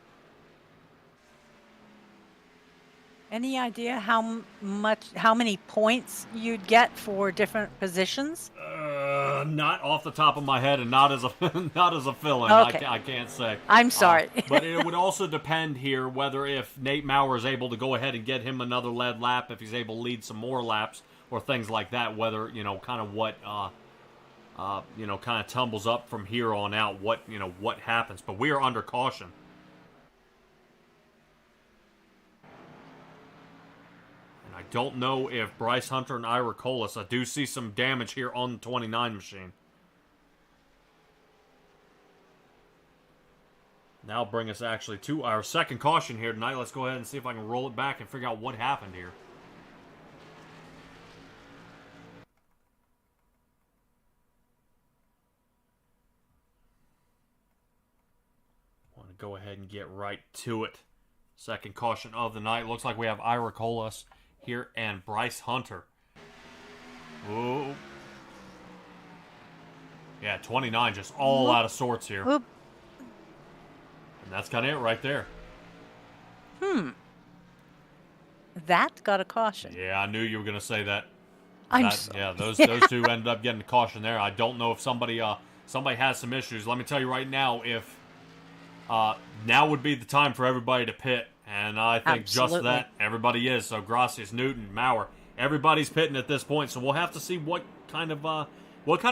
Any idea how many points you'd get for different positions?
Not off the top of my head, and not as a fill-in.
Okay.
I can't say.
I'm sorry.
But it would also depend here whether if Nate Mowrer is able to go ahead and get him another lead lap, if he's able to lead some more laps or things like that. Whether kind of what kind of tumbles up from here on out. What happens? But we are under caution. I don't know if Bryce Hunter and Ira Colas, I do see some damage here on the 29 machine. Now bring us actually to our second caution here tonight. Let's go ahead and see if I can roll it back and figure out what happened here. Want to go ahead and get right to it. Second caution of the night. Looks like we have Ira Colas here and Bryce Hunter. Ooh. Yeah, 29 just all out of sorts here.
Whoop.
And that's kind of it right there.
That got a caution.
Yeah, I knew you were going to say that.
Yeah,
those two ended up getting a caution there. I don't know if somebody has some issues. Let me tell you right now, if now would be the time for everybody to pit. And I think just that, everybody is. So Gracias, Newton, Mowrer, everybody's pitting at this point. So we'll have to see what kind of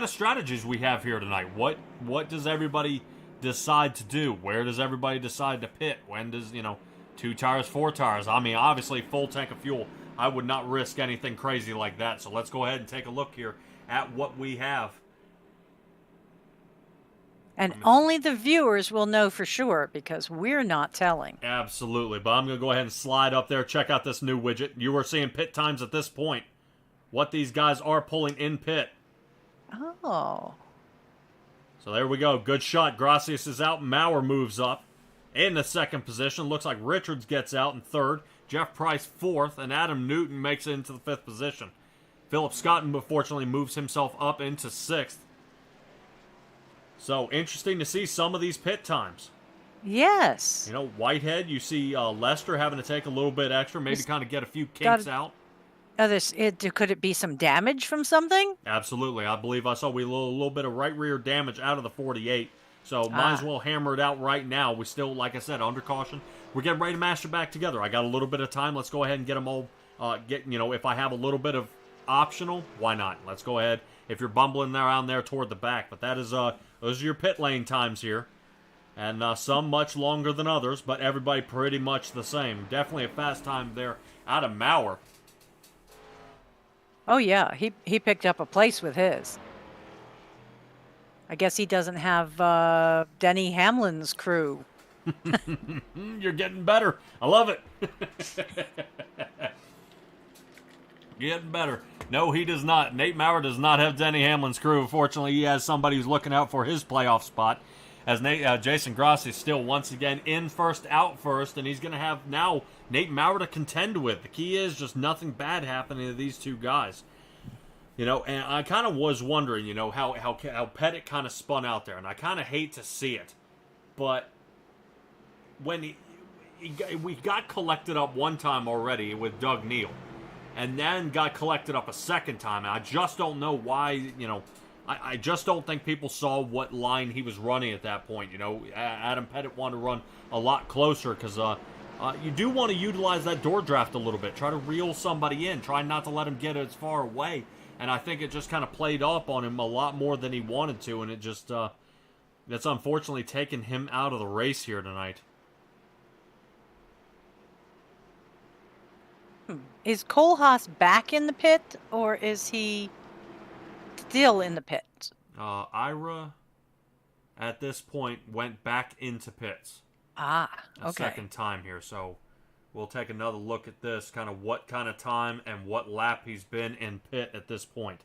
strategies we have here tonight. What does everybody decide to do? Where does everybody decide to pit? When does 2 tires, 4 tires? Obviously full tank of fuel. I would not risk anything crazy like that. So let's go ahead and take a look here at what we have.
And only the viewers will know for sure, because we're not telling.
Absolutely. But I'm going to go ahead and slide up there. Check out this new widget. You are seeing pit times at this point. What these guys are pulling in pit.
Oh.
So there we go. Good shot. Gracias is out. Mowrer moves up in the second position. Looks like Richards gets out in third. Jeff Price fourth. And Adam Newton makes it into the fifth position. Philip Scott, unfortunately, moves himself up into sixth. So, interesting to see some of these pit times.
Yes.
Whitehead, you see Lester having to take a little bit extra, maybe kind of get a few kinks out.
Could it be some damage from something?
Absolutely. I believe I saw a little bit of right rear damage out of the 48. So might as well hammer it out right now. We still, like I said, under caution. We're getting ready to mash it back together. I got a little bit of time. Let's go ahead and get them all. If I have a little bit of optional, why not? Let's go ahead. If you're bumbling around there toward the back, but that is those are your pit lane times here, and some much longer than others, but everybody pretty much the same. Definitely a fast time there. Adam Mowrer.
Oh yeah, he picked up a place with his. I guess he doesn't have Denny Hamlin's crew.
You're getting better. I love it. Getting better. No, he does not. Nate Mowrer does not have Denny Hamlin's crew. Fortunately, he has somebody who's looking out for his playoff spot. As Jason Grossi is still once again in first, out first, and he's going to have now Nate Mowrer to contend with. The key is just nothing bad happening to these two guys. And I kind of was wondering, how Pettit kind of spun out there, and I kind of hate to see it, but when we got collected up one time already with Doug Neal, and then got collected up a second time, and I just don't know why, I just don't think people saw what line he was running at that point. Adam Pettit wanted to run a lot closer because you do want to utilize that door draft a little bit. Try to reel somebody in. Try not to let him get as far away. And I think it just kind of played up on him a lot more than he wanted to, and it just that's unfortunately taken him out of the race here tonight.
Is Kohlhaas back in the pit, or is he still in the pit?
Ira, at this point, went back into pits.
Okay.
A second time here, so we'll take another look at this, kind of what kind of time and what lap he's been in pit at this point.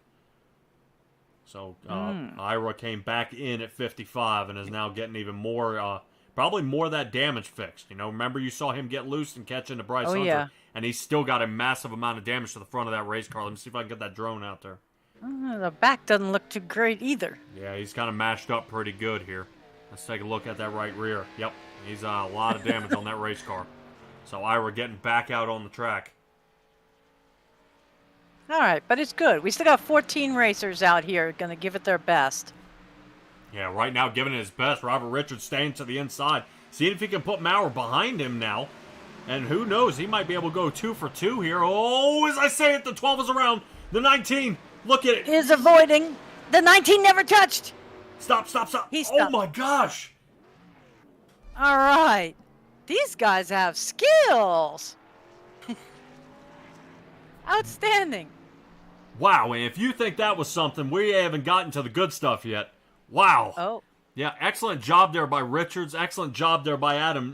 So Ira came back in at 55 and is now getting even more, probably more of that damage fixed. Remember you saw him get loose and catch into Bryce Hunter,
yeah.
And he's still got a massive amount of damage to the front of that race car. Let me see if I can get that drone out there.
The back doesn't look too great either.
Yeah, he's kind of mashed up pretty good here. Let's take a look at that right rear. Yep, he's a lot of damage on that race car. So Ira getting back out on the track.
All right, but it's good. We still got 14 racers out here going to give it their best.
Yeah, right now giving it his best. Robert Richards staying to the inside. Seeing if he can put Mowrer behind him now. And who knows, he might be able to go 2 for 2 here. Oh, as I say it, the 12 is around. The 19, look at it.
Is avoiding. The 19 never touched.
Stop.
He stopped.
Oh my gosh.
All right. These guys have skills. Outstanding.
Wow, and if you think that was something, we haven't gotten to the good stuff yet. Wow.
Oh.
Yeah, excellent job there by Richards. Excellent job there by Adam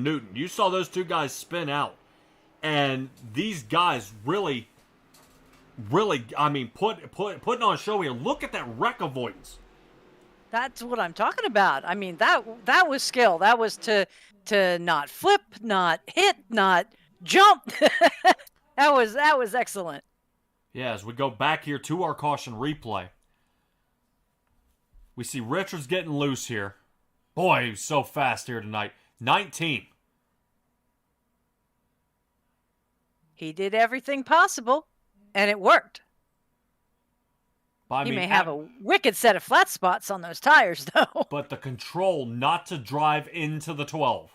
Newton. You saw those two guys spin out, and these guys really, putting on a show here. Look at that wreck avoidance.
That's what I'm talking about. I mean, that was skill. That was to not flip, not hit, not jump. that was excellent.
Yeah, as we go back here to our caution replay. We see Richards getting loose here. Boy, he's so fast here tonight. 19.
He did everything possible, and it worked. He may have a wicked set of flat spots on those tires, though.
But the control not to drive into the 12.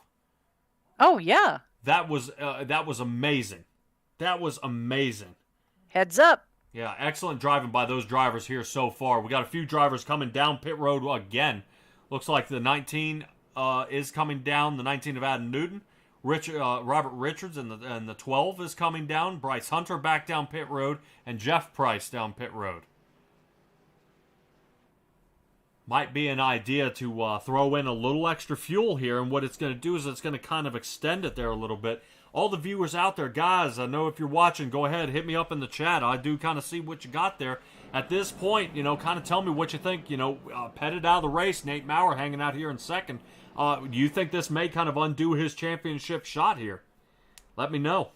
Oh, yeah.
That was amazing. That was amazing.
Heads up.
Yeah, excellent driving by those drivers here so far. We got a few drivers coming down pit road again. Looks like the 19 is coming down. The 19 of Adam Newton. Robert Richards and the 12 is coming down. Bryce Hunter back down pit road. And Jeff Price down pit road. Might be an idea to throw in a little extra fuel here. And what it's going to do is it's going to kind of extend it there a little bit. All the viewers out there, guys, I know if you're watching, go ahead, hit me up in the chat. I do kind of see what you got there. At this point, kind of tell me what you think. Pettit out of the race, Nate Mowrer hanging out here in second. Do you think this may kind of undo his championship shot here? Let me know.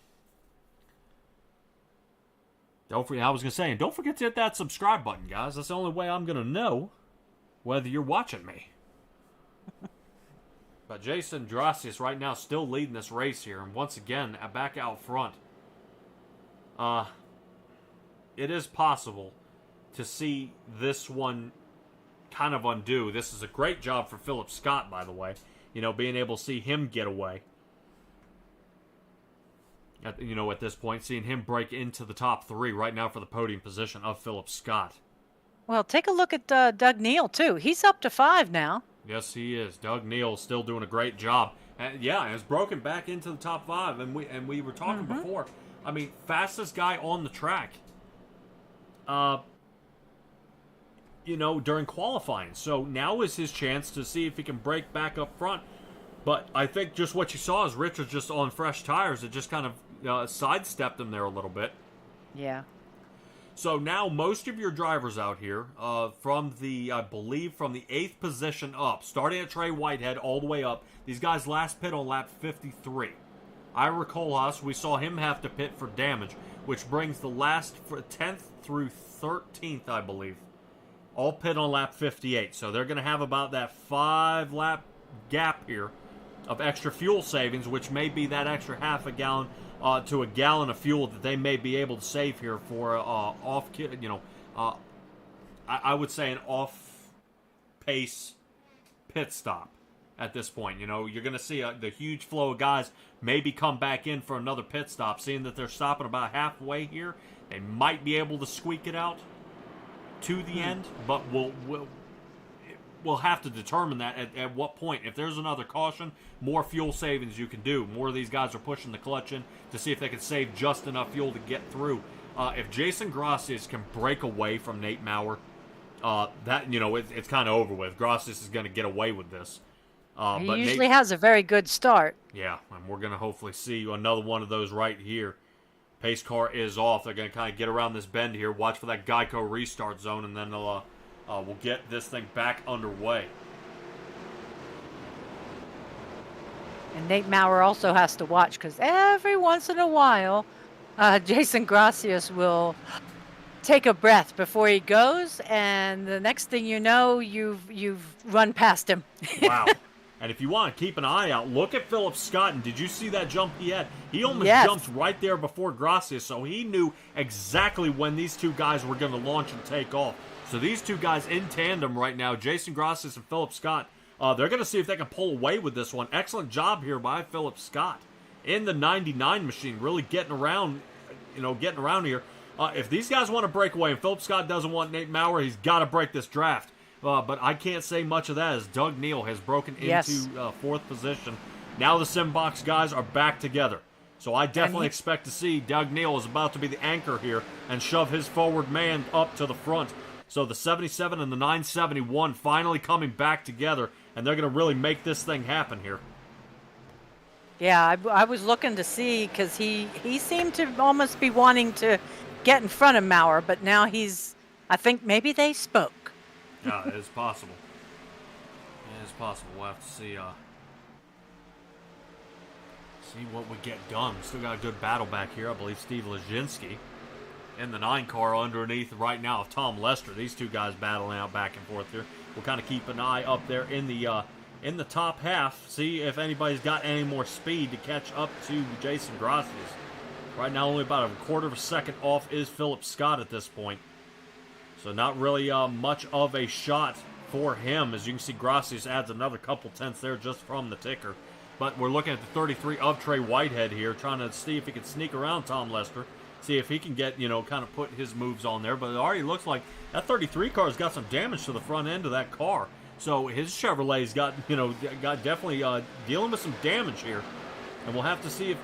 I was going to say, and don't forget to hit that subscribe button, guys. That's the only way I'm going to know whether you're watching me. But Jason Drasius right now still leading this race here. And once again, back out front. it is possible to see this one kind of undo. This is a great job for Philip Scott, by the way. Being able to see him get away. At this point, seeing him break into the top 3 right now for the podium position of Philip Scott.
Well, take a look at Doug Neal, too. He's up to 5 now.
Yes, he is. Doug Neal still doing a great job. And has broken back into the top 5. And we were talking before. I mean, fastest guy on the track. During qualifying. So now is his chance to see if he can break back up front. But I think just what you saw is Richards just on fresh tires. It just kind of sidestepped him there a little bit.
Yeah.
So now most of your drivers out here, from the 8th position up, starting at Trey Whitehead all the way up, these guys last pit on lap 53. Ira Kohlhaas, we saw him have to pit for damage, which brings the last 10th through 13th, I believe, all pit on lap 58. So they're going to have about that 5-lap gap here of extra fuel savings, which may be that extra half a gallon to a gallon of fuel that they may be able to save here for I would say an off-pace pit stop at this point. You're going to see the huge flow of guys maybe come back in for another pit stop, seeing that they're stopping about halfway here. They might be able to squeak it out to the end, but we'll have to determine that at what point. If there's another caution, more fuel savings you can do. More of these guys are pushing the clutch in to see if they can save just enough fuel to get through. If Jason Gracias can break away from Nate Mowrer, it's kind of over with. Gracias is going to get away with this.
He
but
usually has a very good start.
Yeah, and we're going to hopefully see another one of those right here. Pace car is off. They're going to kind of get around this bend here. Watch for that Geico restart zone, and then we'll get this thing back underway.
And Nate Mowrer also has to watch, because every once in a while, Jason Gracias will take a breath before he goes, and the next thing you know, you've run past him.
Wow. And if you want to keep an eye out, look at Philip Scott. And did you see that jump he had? He almost jumped right there before Gracias, so he knew exactly when these two guys were going to launch and take off. So these two guys in tandem right now, Jason Gracias and Philip Scott, they're going to see if they can pull away with this one. Excellent job here by Philip Scott in the 99 machine, really getting around here. If these guys want to break away, and Philip Scott doesn't want Nate Mowrer, he's got to break this draft. But I can't say much of that as Doug Neal has broken into 4th position. Now the Simbox guys are back together. So I definitely expect to see Doug Neal is about to be the anchor here and shove his forward man up to the front. So the 77 and the 971 finally coming back together, and they're going to really make this thing happen here.
Yeah, I was looking to see, because he seemed to almost be wanting to get in front of Maurer, but now I think maybe they spoke.
Yeah, it is possible. It is possible. We'll have to see what we get done. We still got a good battle back here. I believe Steve Lezinski in the 9 car underneath right now of Tom Lester. These two guys battling out back and forth here. We'll kind of keep an eye up there in the top half. See if anybody's got any more speed to catch up to Jason Gracias. Right now, only about a quarter of a second off is Philip Scott at this point. So not really much of a shot for him. As you can see, Gracias adds another couple tenths there just from the ticker. But we're looking at the 33 of Trey Whitehead here, trying to see if he can sneak around Tom Lester, see if he can get, kind of put his moves on there. But it already looks like that 33 car's got some damage to the front end of that car. So his Chevrolet's got definitely dealing with some damage here. And we'll have to see if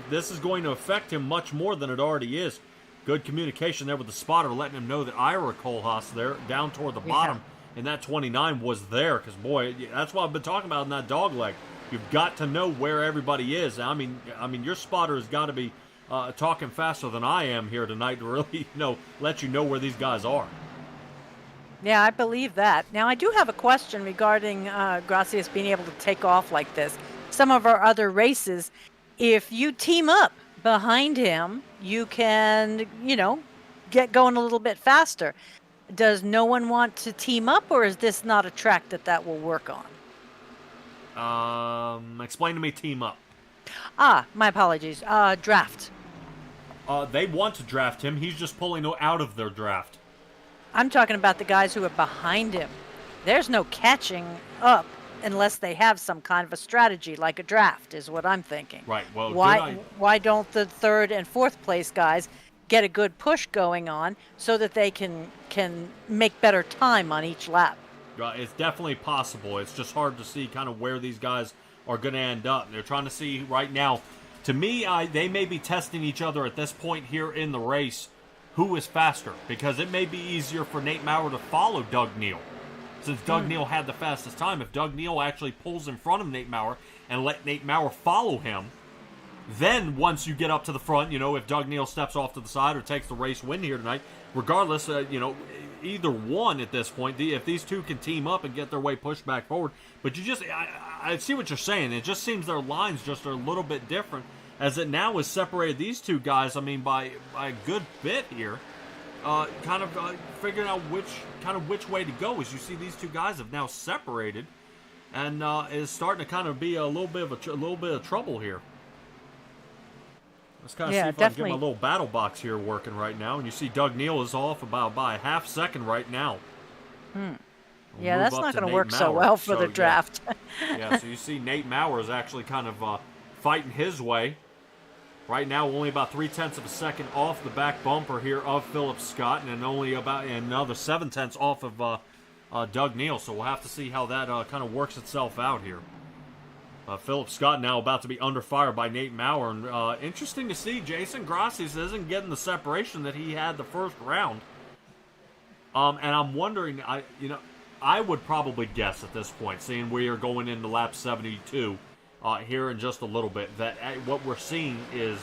this is going to affect him much more than it already is. Good communication there with the spotter, letting him know that Ira Kohlhaas there, down toward the bottom, and that 29 was there. Because, boy, that's what I've been talking about in that dog leg. You've got to know where everybody is. I mean, your spotter has got to be talking faster than I am here tonight to really, let you know where these guys are.
Yeah, I believe that. Now, I do have a question regarding Gracias being able to take off like this. Some of our other races, if you team up behind him, you can, get going a little bit faster. Does no one want to team up, or is this not a track that will work on?
Explain to me team up.
My apologies. Draft.
They want to draft him. He's just pulling out of their draft.
I'm talking about the guys who are behind him. There's no catching up unless they have some kind of a strategy, like a draft, is what I'm thinking.
Right. Well,
why don't the third and fourth place guys get a good push going on so that they can make better time on each lap?
It's definitely possible. It's just hard to see kind of where these guys are going to end up. They're trying to see right now. To me, they may be testing each other at this point here in the race, who is faster, because it may be easier for Nate Mowrer to follow Doug Neal, since Doug Neal had the fastest time. If Doug Neal actually pulls in front of Nate Mowrer and let Nate Mowrer follow him, then once you get up to the front, if Doug Neal steps off to the side or takes the race win here tonight, regardless, either one at this point, if these two can team up and get their way pushed back forward. But I see what you're saying. It just seems their lines just are a little bit different, as it now has separated these two guys, by a good bit here. Figuring out which way to go, as you see these two guys have now separated, and is starting to kind of be a little bit of trouble here. Let's kind of see if I can get my little battle box here working right now, and you see Doug Neal is off by a half second right now.
Yeah, that's not going to work so well for the draft.
Yeah, so you see Nate Mowrer is actually kind of fighting his way. Right now, only about 0.3 of a second off the back bumper here of Philip Scott, and only about another 0.7 off of Doug Neal. So we'll have to see how that kind of works itself out here. Philip Scott now about to be under fire by Nate Mowrer. And interesting to see, Jason Grassis isn't getting the separation that he had the first round. And I'm wondering, I would probably guess at this point, seeing we are going into lap 72, here in just a little bit, that what we're seeing is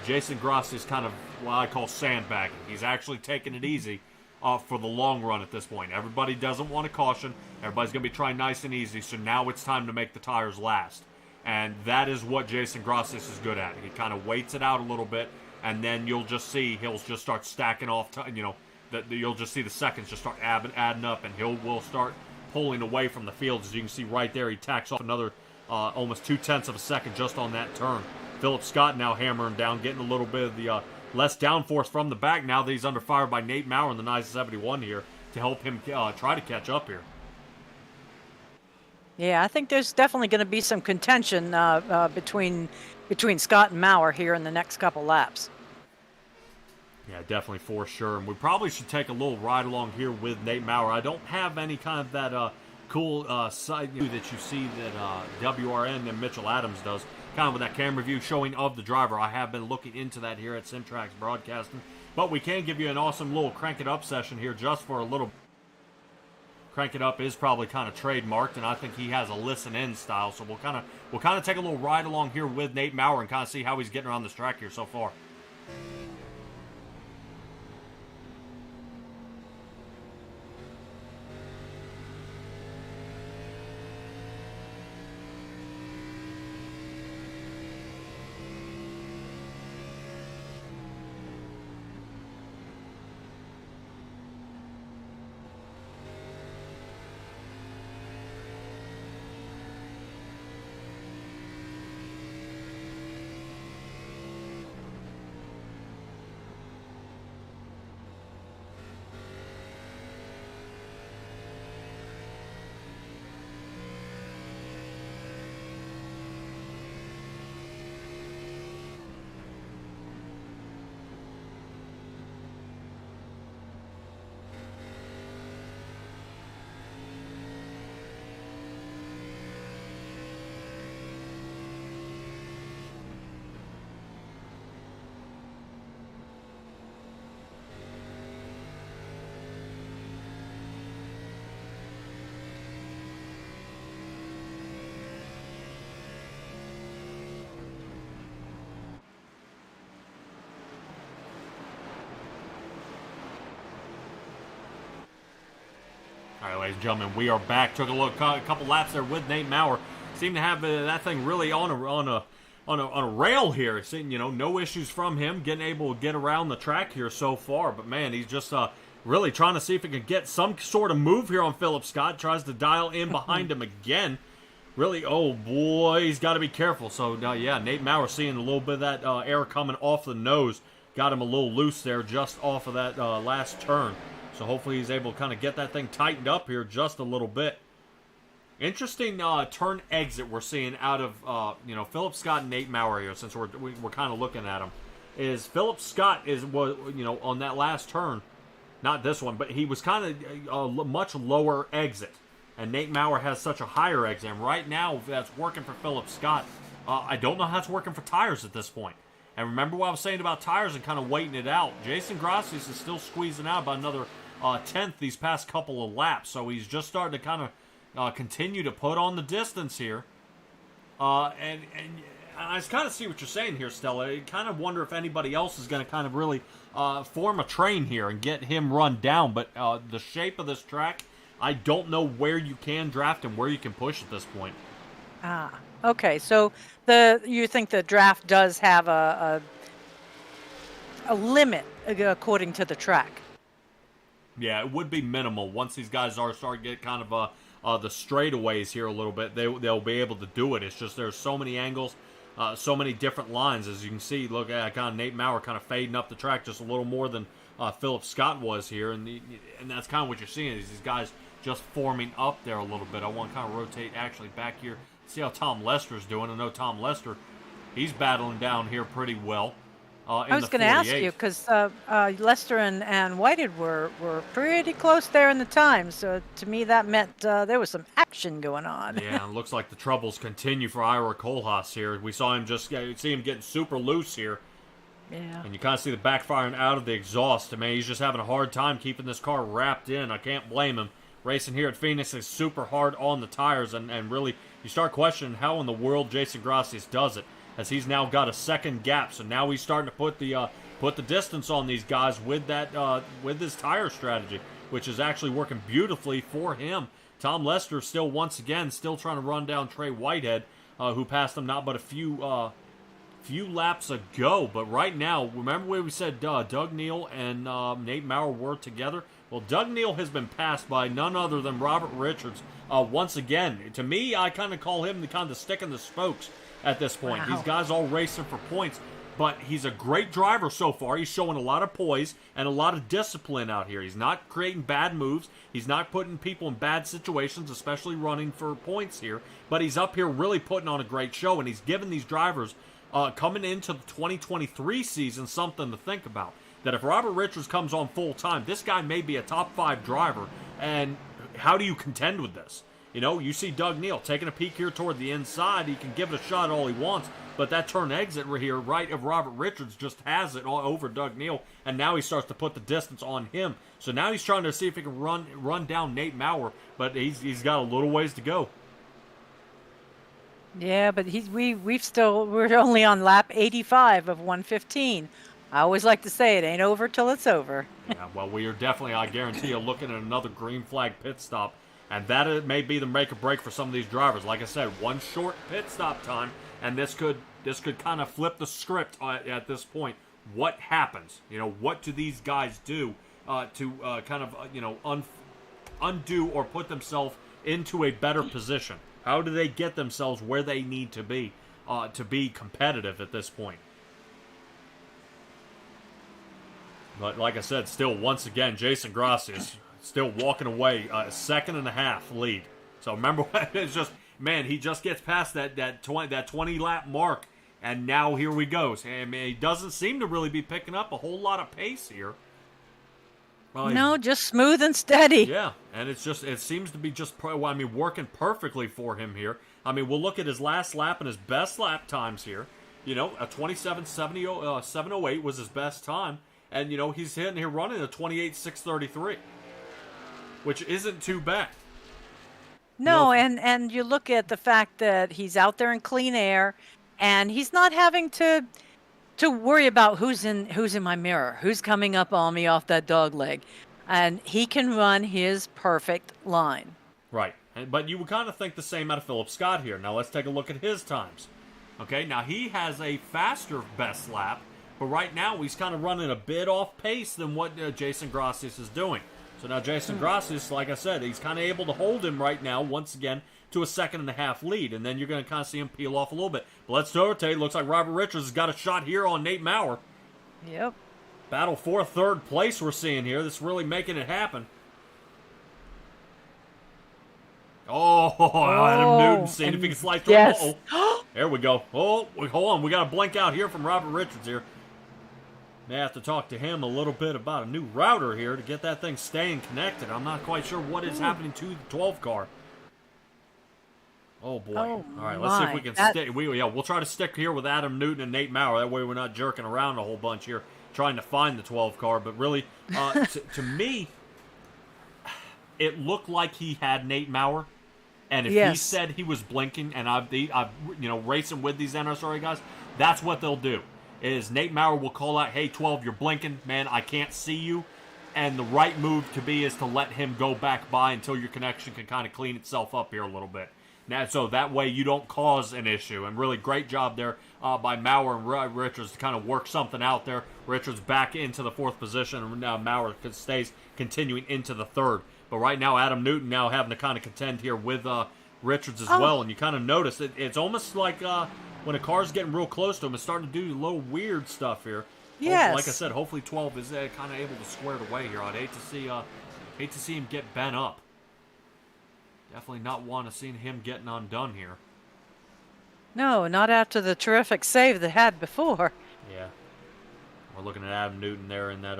Jason Grassi is kind of what I call sandbagging. He's actually taking it easy for the long run at this point. Everybody doesn't want to caution. Everybody's going to be trying nice and easy, so now it's time to make the tires last. And that is what Jason Grassi is good at. He kind of waits it out a little bit, and then you'll just see he'll just start stacking off, you'll just see the seconds just start adding up, and will start pulling away from the field. As you can see right there, he tacks off another almost 0.2 of a second just on that turn. Philip Scott now hammering down, getting a little bit of the less downforce from the back now that he's under fire by Nate Mowrer in the nice 71 here to help him try to catch up here.
Yeah, I think there's definitely going to be some contention between Scott and Mowrer here in the next couple laps.
Yeah, definitely for sure. And we probably should take a little ride along here with Nate Mowrer. I don't have any kind of that cool side view that you see that WRN and Mitchell Adams does, kind of with that camera view showing of the driver. I have been looking into that here at Simtrax Broadcasting. But we can give you an awesome little crank it up session here just for a little. Crank it up is probably kind of trademarked, and I think he has a listen-in style. So we'll kind of take a little ride along here with Nate Mowrer and kind of see how he's getting around this track here so far. All right, ladies and gentlemen, we are back. Took a couple laps there with Nate Mowrer. Seemed to have that thing really on a rail here. Seeing, no issues from him, getting able to get around the track here so far. But man, he's just really trying to see if he can get some sort of move here on Philip Scott. Tries to dial in behind him again. Really, oh boy, he's got to be careful. So yeah, Nate Mowrer seeing a little bit of that air coming off the nose got him a little loose there just off of that last turn. So hopefully he's able to kind of get that thing tightened up here just a little bit. Interesting turn exit we're seeing out of Philip Scott and Nate Mowrer here, since we're kind of looking at him. Is Philip Scott was on that last turn, not this one, but he was kind of a much lower exit, and Nate Mowrer has such a higher exit. And right now that's working for Philip Scott. I don't know how it's working for tires at this point. And remember what I was saying about tires and kind of waiting it out. Jason Gracias is still squeezing out about another tenth these past couple of laps, so he's just starting to kind of continue to put on the distance here. And I kind of see what you're saying here, Stella. I kind of wonder if anybody else is going to kind of really form a train here and get him run down. But the shape of this track, I don't know where you can draft and where you can push at this point.
Okay. So you think the draft does have a limit according to the track?
Yeah, it would be minimal. Once these guys start to get kind of the straightaways here a little bit, they'll be able to do it. It's just there's so many angles, so many different lines. As you can see, look at kind of Nate Mowrer kind of fading up the track just a little more than Philip Scott was here, and that's kind of what you're seeing is these guys just forming up there a little bit. I want to kind of rotate actually back here, see how Tom Lester's doing. I know Tom Lester, he's battling down here pretty well.
I was going to ask you because Lester and Whited were pretty close there in the time. So to me, that meant there was some action going on.
Yeah, it looks like the troubles continue for Ira Kohlhaas here. We saw him getting super loose here.
Yeah.
And you kind of see the backfiring out of the exhaust. I mean, he's just having a hard time keeping this car wrapped in. I can't blame him. Racing here at Phoenix is super hard on the tires, and really, you start questioning how in the world Jason Gracias does it, as he's now got a second gap. So now he's starting to put the distance on these guys with that with his tire strategy, which is actually working beautifully for him. Tom Lester still trying to run down Trey Whitehead, who passed him not but a few laps ago. But right now, remember where we said Doug Neal and Nate Mowrer were together? Well, Doug Neal has been passed by none other than Robert Richards once again. To me, I kind of call him the kind of stick in the spokes at this point.
Wow.
These guys all racing for points, but he's a great driver so far. He's showing a lot of poise and a lot of discipline out here. He's not creating bad moves. He's not putting people in bad situations, especially running for points here, but he's up here really putting on a great show, and he's giving these drivers coming into the 2023 season something to think about. That if Robert Richards comes on full time, this guy may be a top 5 driver, and how do you contend with this? You see Doug Neal taking a peek here toward the inside. He can give it a shot all he wants, but that turn exit here right of Robert Richards just has it all over Doug Neal, and now he starts to put the distance on him. So now he's trying to see if he can run down Nate Mowrer, but he's got a little ways to go.
Yeah, but we're only on lap 85 of 115. I always like to say it ain't over till it's over.
Yeah, well, we are definitely, I guarantee you, looking at another green flag pit stop. And that may be the make or break for some of these drivers. Like I said, one short pit stop time, and this could kind of flip the script at this point. What happens? What do these guys do to kind of undo or put themselves into a better position? How do they get themselves where they need to be competitive at this point? But like I said, still, once again, Jason Gracias still walking away a 2.5 lead. So remember, it's just, man, he just gets past that 20 lap mark, and now here we go. I mean, he doesn't seem to really be picking up a whole lot of pace here. Well,
no, just smooth and steady.
Yeah, and it seems to be working perfectly for him here. I mean, we'll look at his last lap and his best lap times here. A 27:708 was his best time. And, he's hitting here running a 28:633, which isn't too bad.
No, and you look at the fact that he's out there in clean air, and he's not having to worry about who's in my mirror, who's coming up on me off that dog leg. And he can run his perfect line.
Right. But you would kind of think the same out of Philip Scott here. Now let's take a look at his times. Okay, now he has a faster best lap, but right now he's kind of running a bit off pace than what Jason Gracias is doing. So now Jason Gracias, like I said, he's kind of able to hold him right now, once again, to a 2.5 lead. And then you're going to kind of see him peel off a little bit. But let's rotate. Looks like Robert Richards has got a shot here on Nate Mowrer.
Yep.
battle for third place we're seeing here. This is really making it happen. Adam Newton seeing if he can slide through.
Yes.
There we go. Hold on. We got a blink out here from Robert Richards here. May have to talk to him a little bit about a new router here to get that thing staying connected. I'm not quite sure what is happening to the 12 car. Oh, boy. All right, let's see if we can stick. We'll try to stick here with Adam Newton and Nate Mowrer. That way we're not jerking around a whole bunch here trying to find the 12 car. But really, to me, it looked like he had Nate Mowrer. And if he said he was blinking, and I've racing with these NSRA guys, that's what they'll do. Is Nate Mowrer will call out, hey, 12, you're blinking. Man, I can't see you. And the right move to be is to let him go back by until your connection can kind of clean itself up here a little bit. Now, so that way you don't cause an issue. And really great job there by Mowrer and Richards to kind of work something out there. Richards back into the fourth position, and now Mowrer stays continuing into the third. But right now, Adam Newton now having to kind of contend here with Richards as well. And you kind of notice it's almost like when a car's getting real close to him, it's starting to do a little weird stuff here.
Yes.
Like I said, hopefully 12 is kind of able to square it away here. I'd hate to see him get bent up. Definitely not want to see him getting undone here.
No, not after the terrific save they had before.
Yeah. We're looking at Adam Newton there in that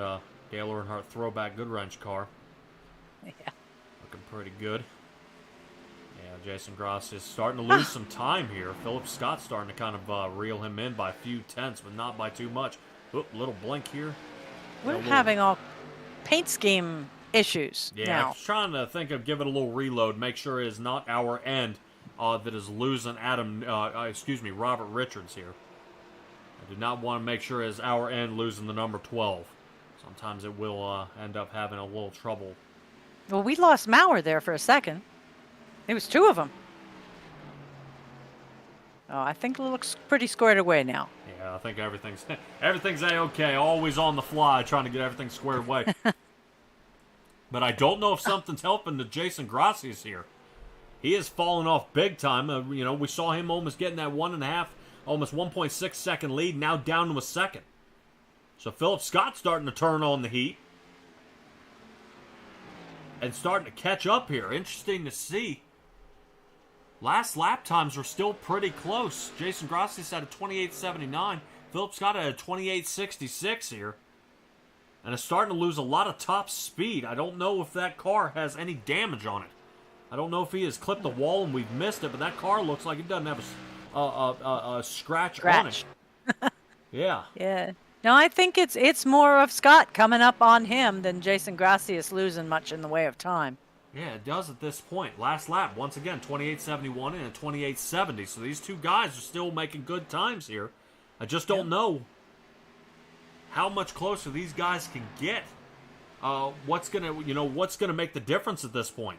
Dale Earnhardt throwback Good Wrench car.
Yeah.
Looking pretty good. Yeah, Jason Gross is starting to lose some time here. Philip Scott's starting to kind of reel him in by a few tenths, but not by too much. Oop, little blink here.
We're having all paint scheme issues now.
I was trying to think of giving it a little reload, make sure it is not our end that is losing Robert Richards here. I do not want to make sure it is our end losing the number 12. Sometimes it will end up having a little trouble.
Well, we lost Mowrer there for a second. It was two of them. Oh, I think it looks pretty squared away now.
Yeah, I think everything's A-okay. Always on the fly, trying to get everything squared away. But I don't know if something's helping to Jason Gracias here. He has fallen off big time. We saw him almost getting that 1.5, almost 1.6 second lead, now down to a second. So Philip Scott's starting to turn on the heat. And starting to catch up here. Interesting to see. Last lap times were still pretty close. Jason Gracias had a 28.79. Philip Scott had a 28.66 here. And is starting to lose a lot of top speed. I don't know if that car has any damage on it. I don't know if he has clipped the wall and we've missed it, but that car looks like it doesn't have a scratch on it. Yeah.
Yeah. No, I think it's more of Scott coming up on him than Jason Gracias losing much in the way of time.
Yeah, it does at this point. Last lap, once again, 28.71 and a 28.70. So these two guys are still making good times here. I just don't know how much closer these guys can get. What's gonna make the difference at this point?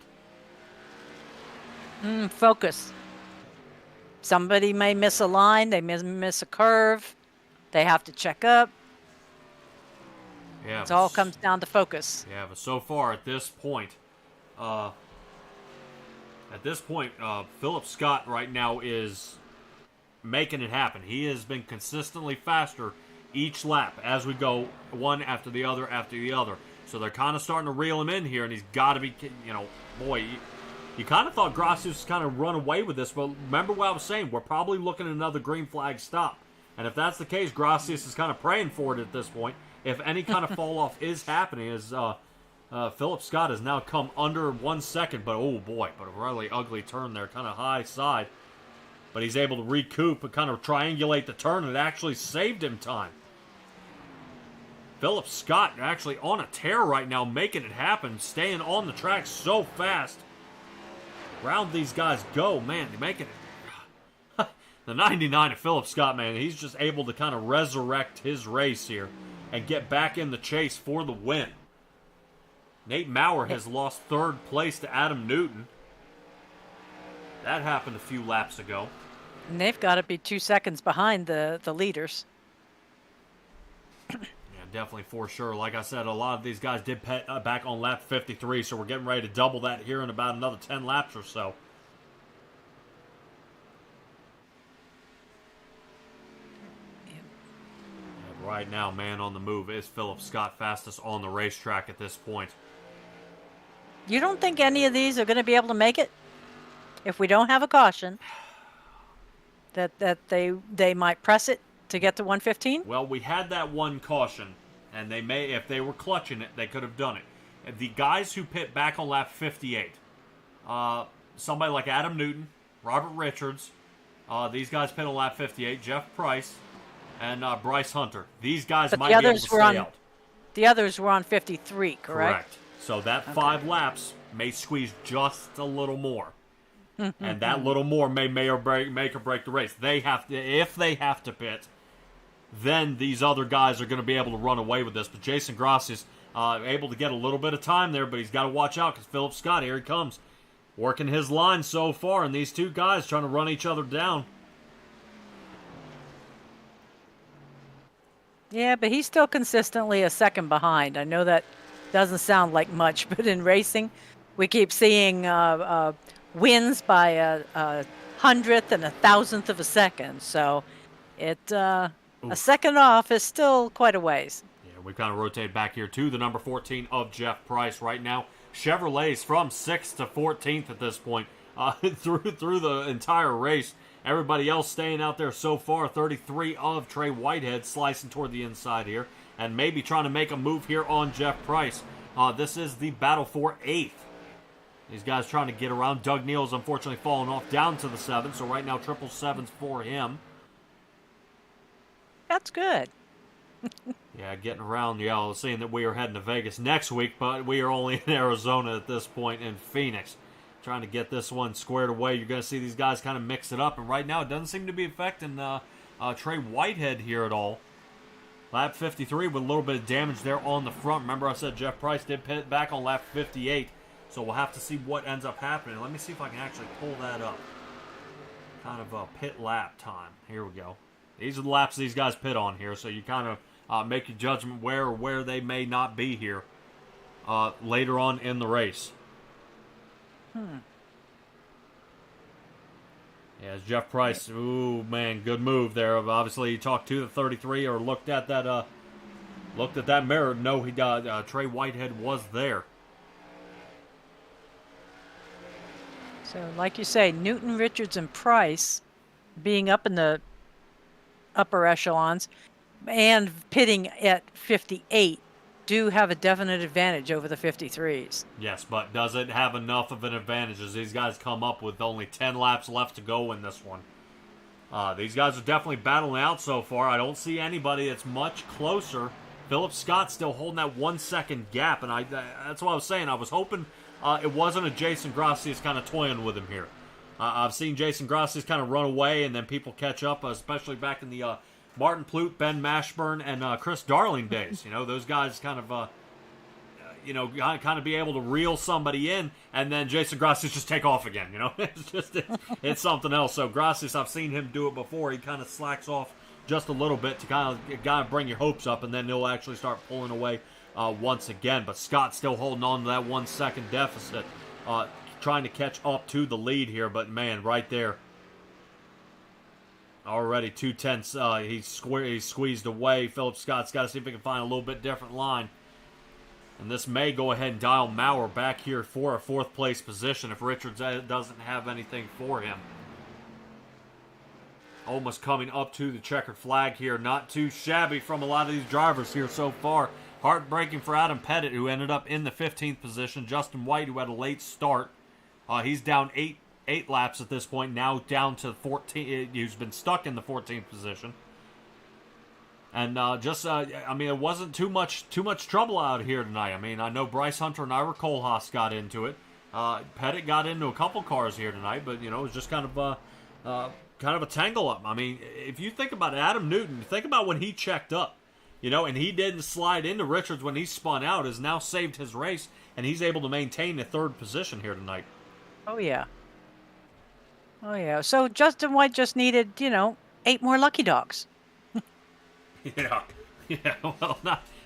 Focus. Somebody may miss a line. They may miss a curve. They have to check up.
Yeah,
it all comes down to focus.
Yeah, but so far at this point, Philip Scott right now is making it happen. He has been consistently faster each lap as we go one after the other after the other. So they're kind of starting to reel him in here, and he's got to be, you kind of thought Gracias was kind of run away with this, but remember what I was saying, we're probably looking at another green flag stop. And if that's the case, Gracias is kind of praying for it at this point. If any kind of fall off is happening, as Philip Scott has now come under 1 second, but oh boy, but a really ugly turn there, kind of high side. But he's able to recoup and kind of triangulate the turn, and it actually saved him time. Philip Scott actually on a tear right now, making it happen, staying on the track so fast. Round these guys go, man, they're making it. The 99 of Philip Scott, man, he's just able to kind of resurrect his race here and get back in the chase for the win. Nate Mowrer has lost third place to Adam Newton. That happened a few laps ago.
And they've got to be 2 seconds behind the leaders.
Yeah, definitely for sure. Like I said, a lot of these guys did back on lap 53, so we're getting ready to double that here in about another 10 laps or so. Right now, man on the move is Philip Scott, fastest on the racetrack at this point.
You don't think any of these are going to be able to make it? If we don't have a caution, that they might press it to get to 115?
Well, we had that one caution, and they may, if they were clutching it, they could have done it. The guys who pit back on lap 58, somebody like Adam Newton, Robert Richards, these guys pit on lap 58, Jeff Price, and Bryce Hunter. These guys might be able to stay out.
The others were on 53, correct?
Correct. So that 5 laps may squeeze just a little more. And that little more may make or break the race. They have to, if they have to pit, then these other guys are going to be able to run away with this. But Jason Gross is able to get a little bit of time there, but he's got to watch out because Philip Scott, here he comes, working his line so far, and these two guys trying to run each other down.
Yeah, but he's still consistently a second behind. I know that doesn't sound like much, but in racing, we keep seeing wins by a hundredth and a thousandth of a second. So a second off is still quite a ways.
Yeah, we kind of rotate back here to the number 14 of Jeff Price right now. Chevrolet's from 6th to 14th at this point through the entire race. Everybody else staying out there so far. 33 of Trey Whitehead slicing toward the inside here and maybe trying to make a move here on Jeff Price. This is the battle for 8th. These guys trying to get around. Doug Neal's unfortunately fallen off down to the 7th, so right now 777's for him.
That's good.
Yeah, getting around, seeing that we are heading to Vegas next week, but we are only in Arizona at this point in Phoenix. Trying to get this one squared away. You're going to see these guys kind of mix it up, and right now it doesn't seem to be affecting Trey Whitehead here at all. Lap 53 with a little bit of damage there on the front. Remember I said Jeff Price did pit back on lap 58, so we'll have to see what ends up happening. Let me see if I can actually pull that up. Kind of a pit lap time. Here we go. These are the laps these guys pit on here, so you kind of make your judgment where they may not be here later on in the race. Yeah, it's Jeff Price. Ooh, man, good move there. Obviously, he talked to the 33 or looked at that mirror. No, he got Trey Whitehead was there.
So, like you say, Newton, Richards, and Price being up in the upper echelons and pitting at 58 do have a definite advantage over the 53s.
Yes, but does it have enough of an advantage as these guys come up with only 10 laps left to go in this one? These guys are definitely battling out so far. I don't see anybody that's much closer. Philip Scott's still holding that 1 second gap, and that's what I was saying. I was hoping it wasn't a Jason Gracias kind of toying with him here. I've seen Jason Gracias kind of run away, and then people catch up, especially back in the Martin Plute, Ben Mashburn, and Chris Darling days. Those guys kind of, kind of be able to reel somebody in, and then Jason Gracias just take off again. It's something else. So Gracias, I've seen him do it before. He kind of slacks off just a little bit to kind of bring your hopes up, and then he'll actually start pulling away once again. But Scott's still holding on to that 1 second deficit, trying to catch up to the lead here. But man, right there. Already 2/10. He's squeezed away. Philip Scott's got to see if he can find a little bit different line. And this may go ahead and dial Mowrer back here for a 4th place position if Richards doesn't have anything for him. Almost coming up to the checkered flag here. Not too shabby from a lot of these drivers here so far. Heartbreaking for Adam Pettet, who ended up in the 15th position. Justin White, who had a late start. He's down 8 laps at this point, now down to 14. He's been stuck in the 14th position. And it wasn't too much trouble out here tonight. I know Bryce Hunter and Ira Kohlhaas got into it. Pettit got into a couple cars here tonight, but it was just kind of a tangle up. If you think about it, Adam Newton, think about when he checked up, and he didn't slide into Richards when he spun out, has now saved his race, and he's able to maintain the 3rd position here tonight.
Oh yeah. So Justin White just needed, 8 more lucky dogs.
Yeah. Well,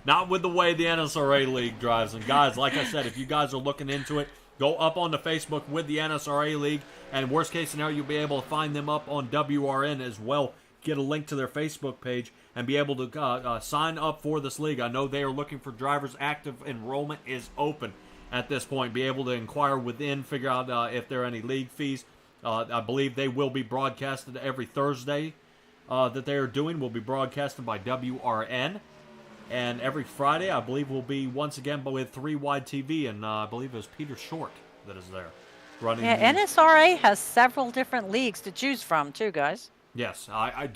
not with the way the NSRA League drives. And guys, like I said, if you guys are looking into it, go up onto Facebook with the NSRA League, and worst case scenario, you'll be able to find them up on WRN as well. get a link to their Facebook page and be able to sign up for this league. I know they are looking for drivers. Active enrollment is open at this point. Be able to inquire within, figure out if there are any league fees. I believe they will be broadcasted every Thursday that they are doing. Will be broadcasted by WRN. And every Friday, I believe, will be once again but with 3 Wide TV. And I believe it was Peter Short that is there running.
Yeah, NSRA has several different leagues to choose from, too, guys.
Yes, I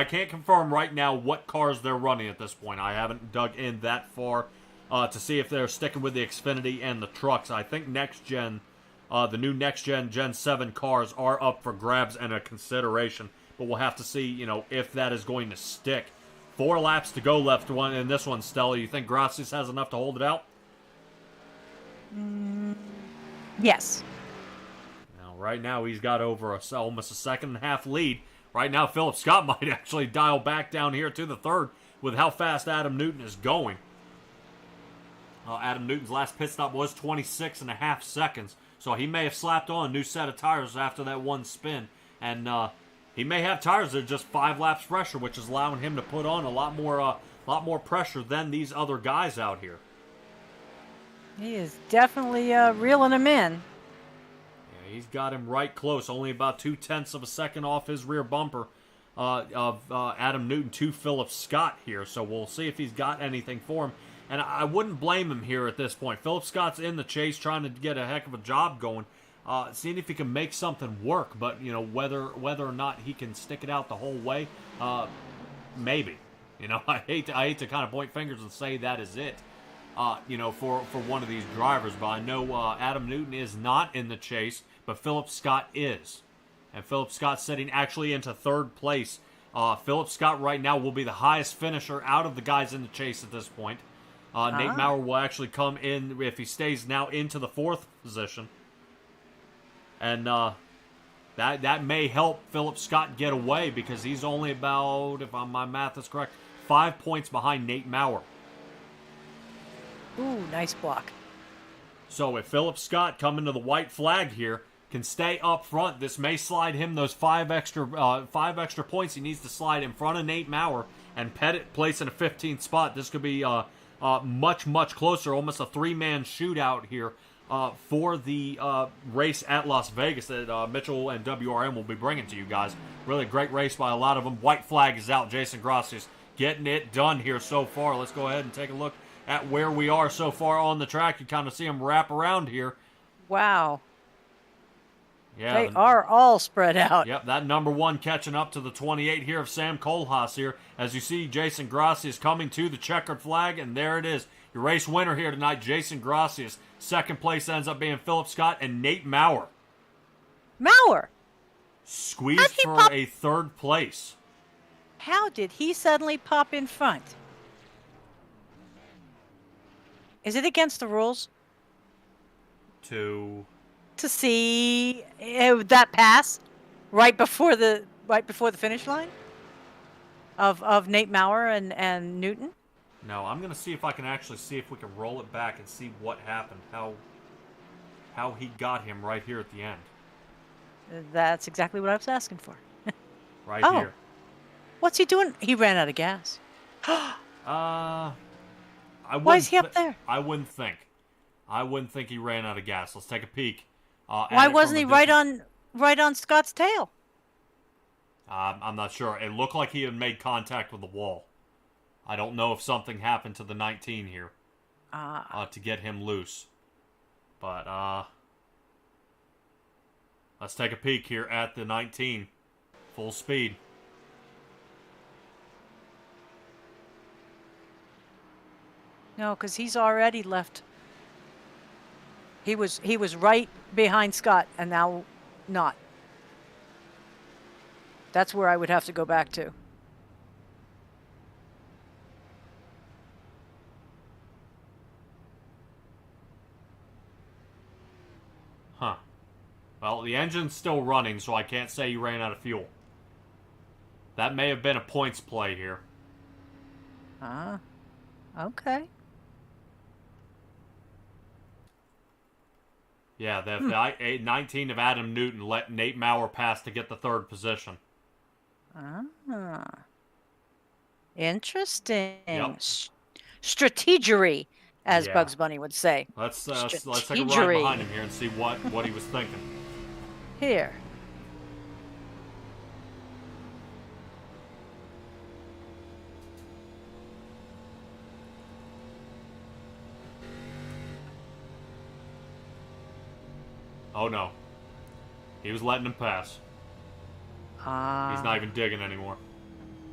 can't confirm right now what cars they're running at this point. I haven't dug in that far to see if they're sticking with the Xfinity and the trucks. I think next gen, the new next gen Gen 7 cars are up for grabs and a consideration. But we'll have to see, if that is going to stick. 4 laps to go left one in this one, Stella. You think Gracias has enough to hold it out?
Yes.
Now, right now, he's got over almost a 1.5-second lead. Right now, Philip Scott might actually dial back down here to the third with how fast Adam Newton is going. Adam Newton's last pit stop was 26.5 seconds, so he may have slapped on a new set of tires after that one spin. And he may have tires that are just 5 laps fresher, which is allowing him to put on a lot more pressure than these other guys out here.
He is definitely reeling him in.
He's got him right close, only about 0.2 of a second off his rear bumper of Adam Newton to Philip Scott here. So we'll see if he's got anything for him. And I wouldn't blame him here at this point. Philip Scott's in the chase trying to get a heck of a job going, seeing if he can make something work. But, whether or not he can stick it out the whole way, maybe. I hate to kind of point fingers and say that is it. For one of these drivers. But I know Adam Newton is not in the chase, but Philip Scott is. And Philip Scott sitting actually into third place. Philip Scott right now will be the highest finisher out of the guys in the chase at this point. Nate Mowrer will actually come in, if he stays now, into the 4th position. And that may help Philip Scott get away because he's only about, if my math is correct, 5 points behind Nate Mowrer.
Ooh, nice block.
So if Philip Scott coming to the white flag here can stay up front, this may slide him those 5 extra points he needs to slide in front of Nate Mowrer and Pettet place in a 15th spot. This could be much, much closer, almost a 3-man shootout here for the race at Las Vegas that Mitchell and WRM will be bringing to you guys. Really great race by a lot of them. White flag is out. Jason Gracias getting it done here so far. Let's go ahead and take a look at where we are so far on the track. You kind of see them wrap around here.
Wow.
Yeah,
they are all spread out.
Yep, that number 1 catching up to the 28 here of Sam Kohlhaas here. As you see, Jason Gracias coming to the checkered flag, and there it is. Your race winner here tonight, Jason Gracias. Second place ends up being Philip Scott and Nate Mowrer.
Mowrer?
Squeezed for a 3rd place.
How did he suddenly pop in front? Is it against the rules
to
see that pass right before the finish line of Nate Mowrer and Newton?
No, I'm going to see if I can actually see if we can roll it back and see what happened, how he got him right here at the end.
That's exactly what I was asking for.
Right here.
What's he doing? He ran out of gas.
Why
is he up there?
I wouldn't think. He ran out of gas. Let's take a peek.
Why wasn't he right on Scott's tail?
I'm not sure. It looked like he had made contact with the wall. I don't know if something happened to the 19 here to get him loose. But let's take a peek here at the 19. Full speed.
No, because he's already left. He was right behind Scott, and now not. That's where I would have to go back to.
Huh. Well, the engine's still running, so I can't say you ran out of fuel. That may have been a points play here.
Okay.
Yeah, the 19 of Adam Newton let Nate Mowrer pass to get the 3rd position.
Ah, interesting.
Yep.
Strategery, as
Yeah.
Bugs Bunny would say.
Let's take a ride
Strategery.
behind him here and see what he was thinking.
Here.
Oh no. He was letting him pass. He's not even digging anymore.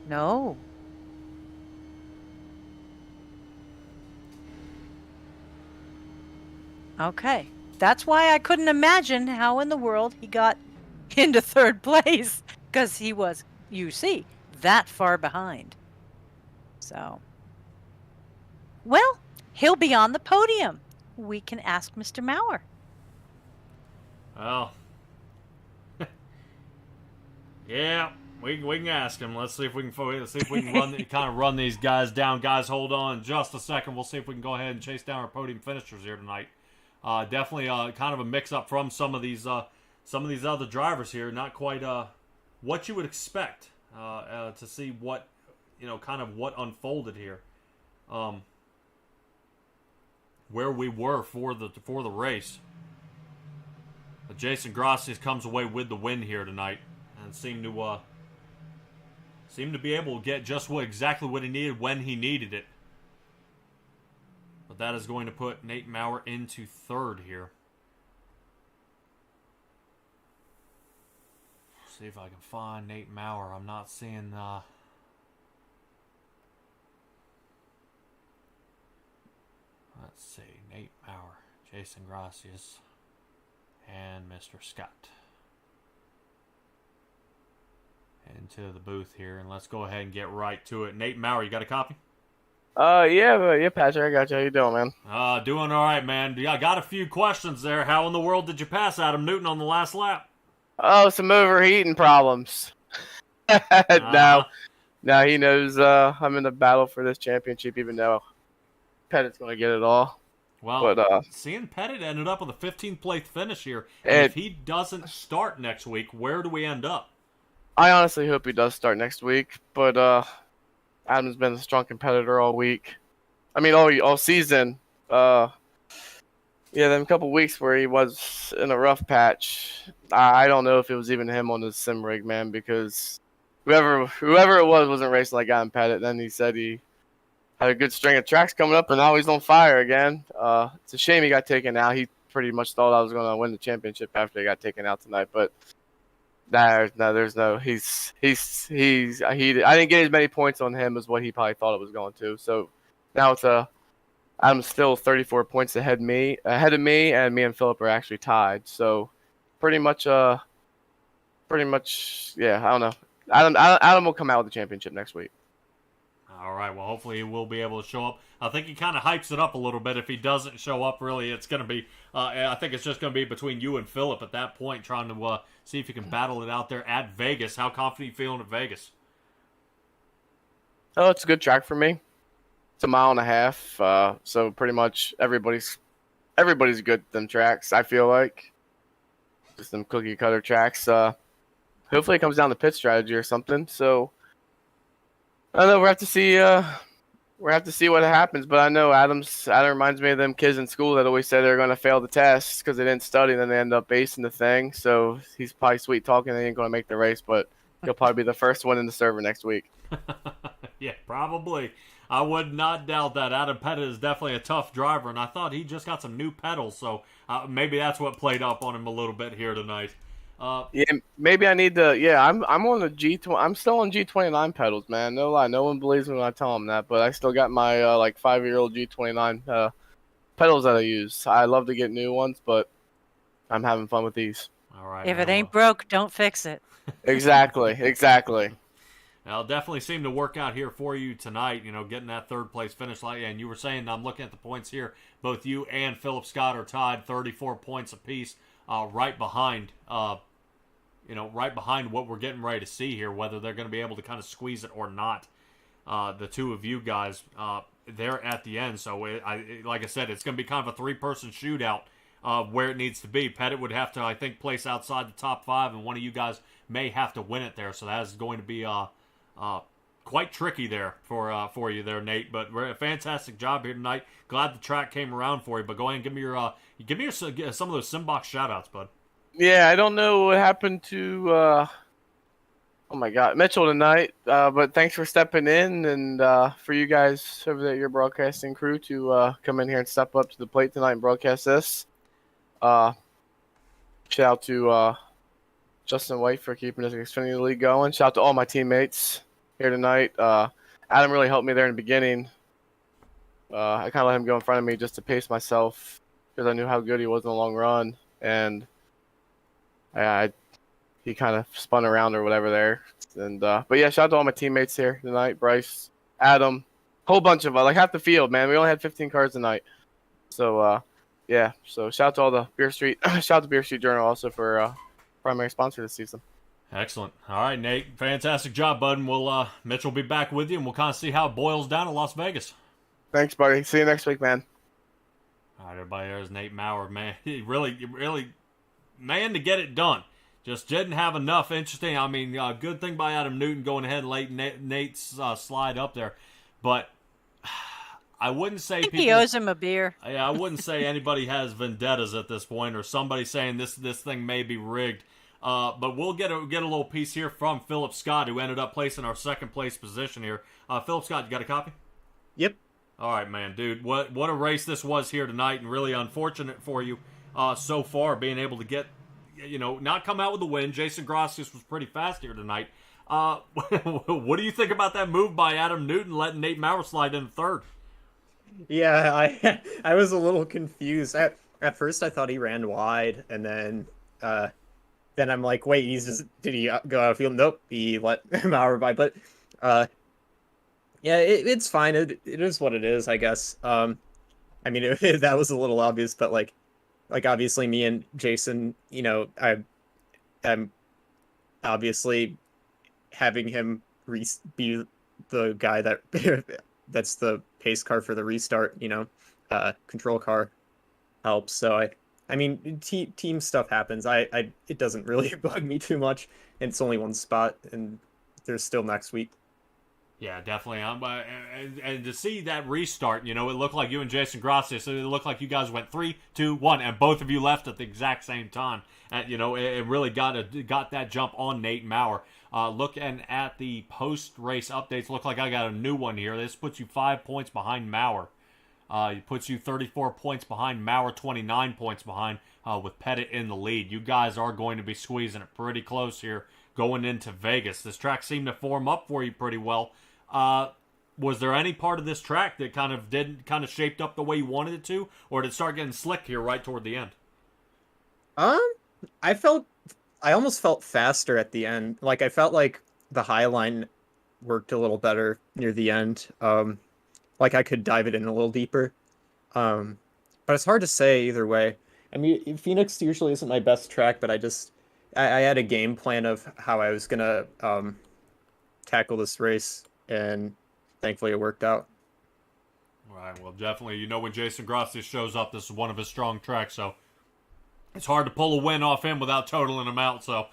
No. Okay. That's why I couldn't imagine how in the world he got into third place, because he was, you see, that far behind. So, well, he'll be on the podium. We can ask Mr. Mowrer.
Well, yeah, we can ask him. Let's see if we can run these guys down. Guys, hold on just a second. We'll see if we can go ahead and chase down our podium finishers here tonight. Definitely kind of a mix-up from some of these other drivers here. Not quite what you would expect to see what kind of what unfolded here. Where we were for the race. But Jason Gracias comes away with the win here tonight, and seemed to be able to get just exactly what he needed when he needed it. But that is going to put Nate Mowrer into third here. See if I can find Nate Mowrer. I'm not seeing. Let's see, Nate Mowrer, Jason Gracias, and Mr. Scott into the booth here, and let's go ahead and get right to it. Nate Mowrer, you got a copy?
Yeah, Patrick, I got you. How you doing, man?
Doing all right, man. I got a few questions there. How in the world did you pass Adam Newton on the last lap?
Oh, some overheating problems. No, he knows I'm in the battle for this championship, even though Pettit's going to get it all.
Well, but, seeing Pettet ended up with a 15th place finish here, and if he doesn't start next week, where do we end up?
I honestly hope he does start next week, but Adam's been a strong competitor all week. I mean, all season. Yeah, them couple weeks where he was in a rough patch. I don't know if it was even him on the sim rig, man, because whoever it was wasn't racing like Adam Pettet. Then he said he had a good string of tracks coming up, and now he's on fire again. It's a shame he got taken out. He pretty much thought I was going to win the championship after he got taken out tonight, but there's no. I didn't get as many points on him as what he probably thought it was going to. So now it's I'm still 34 points ahead of me, and me and Philip are actually tied. So pretty much, yeah. I don't know. Adam will come out with the championship next week.
All right. Well, hopefully he will be able to show up. I think he kind of hypes it up a little bit. If he doesn't show up, really, it's going to be. I think it's just going to be between you and Philip at that point, trying to see if you can battle it out there at Vegas. How confident are you feeling at Vegas?
Oh, it's a good track for me. It's a mile and a half, so pretty much everybody's good at them tracks. I feel like just them cookie cutter tracks. Hopefully it comes down to pit strategy or something. So I don't know. We have to see. We have to see what happens. But I know Adam reminds me of them kids in school that always said they're going to fail the test because they didn't study, and then they end up acing the thing. So he's probably sweet talking. They ain't going to make the race, but he'll probably be the first one in the server next week.
Yeah, probably. I would not doubt that. Adam Pettet is definitely a tough driver, and I thought he just got some new pedals, so maybe that's what played up on him a little bit here tonight.
Yeah, maybe I need to. Yeah, I'm on the G20. I'm still on G29 pedals, man. No lie, no one believes me when I tell them that, but I still got my 5-year-old G29 pedals that I use. I love to get new ones, but I'm having fun with these.
All right.
If it ain't broke, don't fix it.
Exactly.
Now, it'll definitely seem to work out here for you tonight, getting that third place finish. And you were saying, I'm looking at the points here, both you and Philip Scott are tied 34 points apiece, right behind what we're getting ready to see here, whether they're going to be able to kind of squeeze it or not. The two of you guys, there at the end. So, like I said, it's going to be kind of a three-person shootout where it needs to be. Pettit would have to, I think, place outside the top 5, and one of you guys may have to win it there. So that is going to be quite tricky there for you there, Nate. But a fantastic job here tonight. Glad the track came around for you. But go ahead and give me your some of those Simbox shout-outs, bud.
Yeah, I don't know what happened to oh my God, Mitchell tonight. But thanks for stepping in, and for you guys over there, your broadcasting crew, to come in here and step up to the plate tonight and broadcast this. Shout out to Justin White for keeping this Xfinity League going. Shout out to all my teammates here tonight. Adam really helped me there in the beginning. I kind of let him go in front of me just to pace myself because I knew how good he was in the long run, and he kind of spun around or whatever there. And but yeah, shout out to all my teammates here tonight. Bryce, Adam, whole bunch of us, like half the field, man. We only had 15 cars tonight. So yeah, so shout out to all the Beer Street, shout out to Beer Street Journal also for primary sponsor this season.
Excellent. All right, Nate, fantastic job, bud. And we'll Mitch will be back with you, and we'll kind of see how it boils down in Las Vegas.
Thanks, buddy. See you next week, man.
All right, everybody, there's Nate Mowrer, man. He really, man, to get it done. Just didn't have enough. Interesting. I mean, good thing by Adam Newton going ahead and letting Nate's slide up there. But I wouldn't say
He owes him a beer.
Yeah, I wouldn't say anybody has vendettas at this point, or somebody saying this thing may be rigged. But we'll get a little piece here from Philip Scott, who ended up placing our second place position here. Philip Scott, you got a copy?
Yep.
All right, man, dude. What a race this was here tonight, and really unfortunate for you so far, being able to get, not come out with a win. Jason Gracias was pretty fast here tonight. What do you think about that move by Adam Newton, letting Nate Mowrer slide in third?
Yeah, I was a little confused. At first, I thought he ran wide, and then I'm like, wait, did he go out of field? Nope, he let Maurer by. But yeah, it's fine. It is what it is, I guess. I mean, that was a little obvious, but like obviously me and Jason, I'm obviously having him be the guy that's the pace car for the restart, control car helps. So I mean, team stuff happens. It doesn't really bug me too much, and it's only one spot, and there's still next week.
Yeah, definitely. And to see that restart, it looked like you and Jason Gracias, so it looked like you guys went 3, 2, 1, and both of you left at the exact same time. And, it really got that jump on Nate Mowrer. Looking at the post-race updates, look like I got a new one here. This puts you 5 points behind Mowrer. It puts you 34 points behind Mowrer, 29 points behind, with Pettit in the lead. You guys are going to be squeezing it pretty close here going into Vegas. This track seemed to form up for you pretty well. Was there any part of this track that kind of shaped up the way you wanted it to, or did it start getting slick here right toward the end?
I almost felt faster at the end. Like, I felt like the high line worked a little better near the end. Like I could dive it in a little deeper. But it's hard to say either way. I mean, Phoenix usually isn't my best track, but I had a game plan of how I was gonna tackle this race, and thankfully it worked out.
All right, well, definitely, when Jason Gracias shows up, this is one of his strong tracks, so it's hard to pull a win off him without totaling him out. So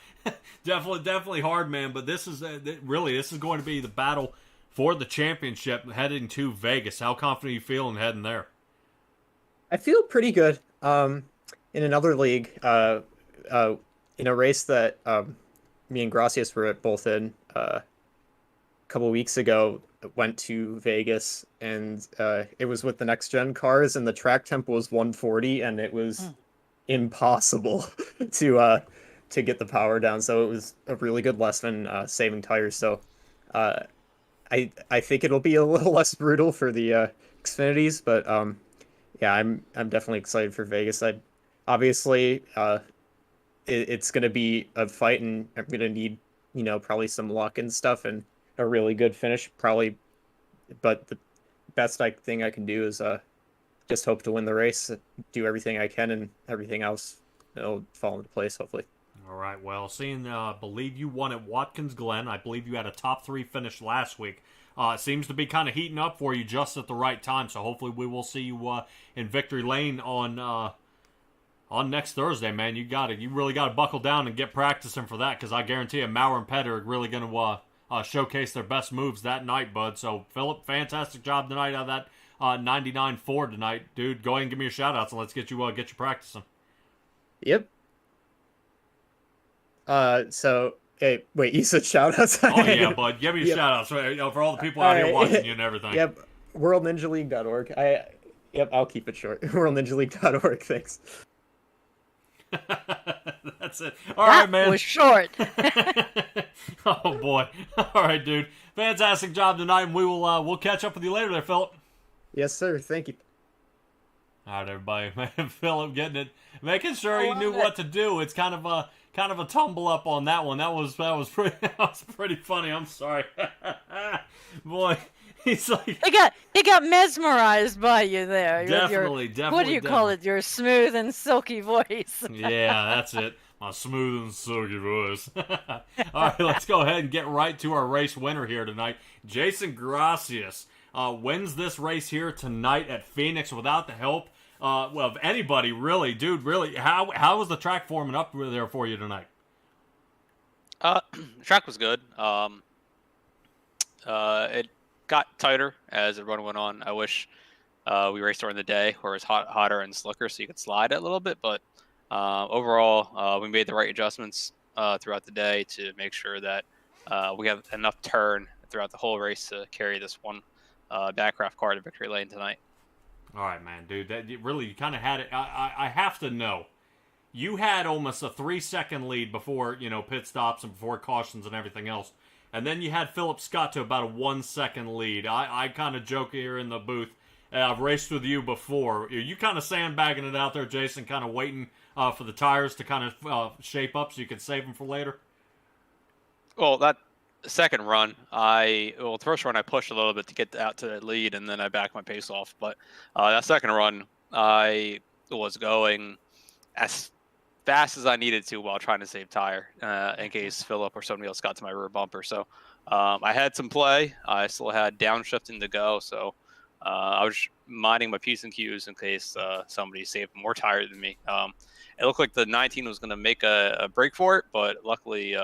definitely hard, man. But this is going to be the battle for the championship heading to Vegas. How confident are you feeling heading there?
I feel pretty good. In another league, in a race that me and Gracias were both in a couple weeks ago, went to Vegas, and it was with the next gen cars, and the track temp was 140, and it was impossible to get the power down. So it was a really good lesson saving tires. So I think it'll be a little less brutal for the Xfinities, but yeah, I'm definitely excited for Vegas. Obviously it's going to be a fight, and I'm going to need probably some luck and stuff and a really good finish probably, but the best thing I can do is just hope to win the race, do everything I can, and everything else will fall into place hopefully.
All right, well, believe you won at Watkins Glen. I believe you had a top 3 finish last week. It seems to be kind of heating up for you just at the right time, so hopefully we will see you in victory lane on on next Thursday, man. You really gotta buckle down and get practicing for that, because I guarantee you, Mowrer and Pettet are really gonna showcase their best moves that night, bud. So, Philip, fantastic job tonight on that 99 Ford tonight, dude. Go ahead and give me your shout outs and let's get you practicing.
Yep. So, hey, wait, you said shout outs?
Oh, yeah, bud. Give me your shout outs for all the people out here watching you and everything.
Yep. WorldNinjaLeague.org. Yep, I'll keep it short. WorldNinjaLeague.org. Thanks.
That's it. All right, man.
That was short.
Oh, boy. All right, dude. Fantastic job tonight, and we'll catch up with you later there, Philip.
Yes, sir. Thank you.
All right, everybody. Man, Philip getting it, making sure he knew what to do. It's kind of a tumble up on that one. That was pretty funny. I'm sorry. Boy, he's like
he got mesmerized by you there.
Definitely.
What do you call it? Your smooth and silky voice.
Yeah, that's it. My smooth and silky voice. All right, let's go ahead and get right to our race winner here tonight. Jason Gracias wins this race here tonight at Phoenix without the help of anybody, really. Dude, really, how was the track forming up there for you tonight?
The track was good. It got tighter as the run went on. I wish we raced during the day where it was hotter and slicker so you could slide it a little bit, but overall, we made the right adjustments throughout the day to make sure that we have enough turn throughout the whole race to carry this one backcraft car to victory lane tonight.
All right, man, dude. You kind of had it. I have to know. You had almost a 3-second lead before, pit stops and before cautions and everything else. And then you had Philip Scott to about a 1-second lead. I kind of joke here in the booth. I've raced with you before. You kind of sandbagging it out there, Jason, kind of waiting for the tires to kind of shape up so you could save them for later?
Well, that second run, the first run I pushed a little bit to get out to the lead, and then I backed my pace off. But that second run, I was going as fast as I needed to while trying to save tire in case Philip or somebody else got to my rear bumper. So I had some play. I still had downshifting to go, so I was minding my P's and Q's in case somebody saved more tire than me. It looked like the 19 was going to make a break for it, but luckily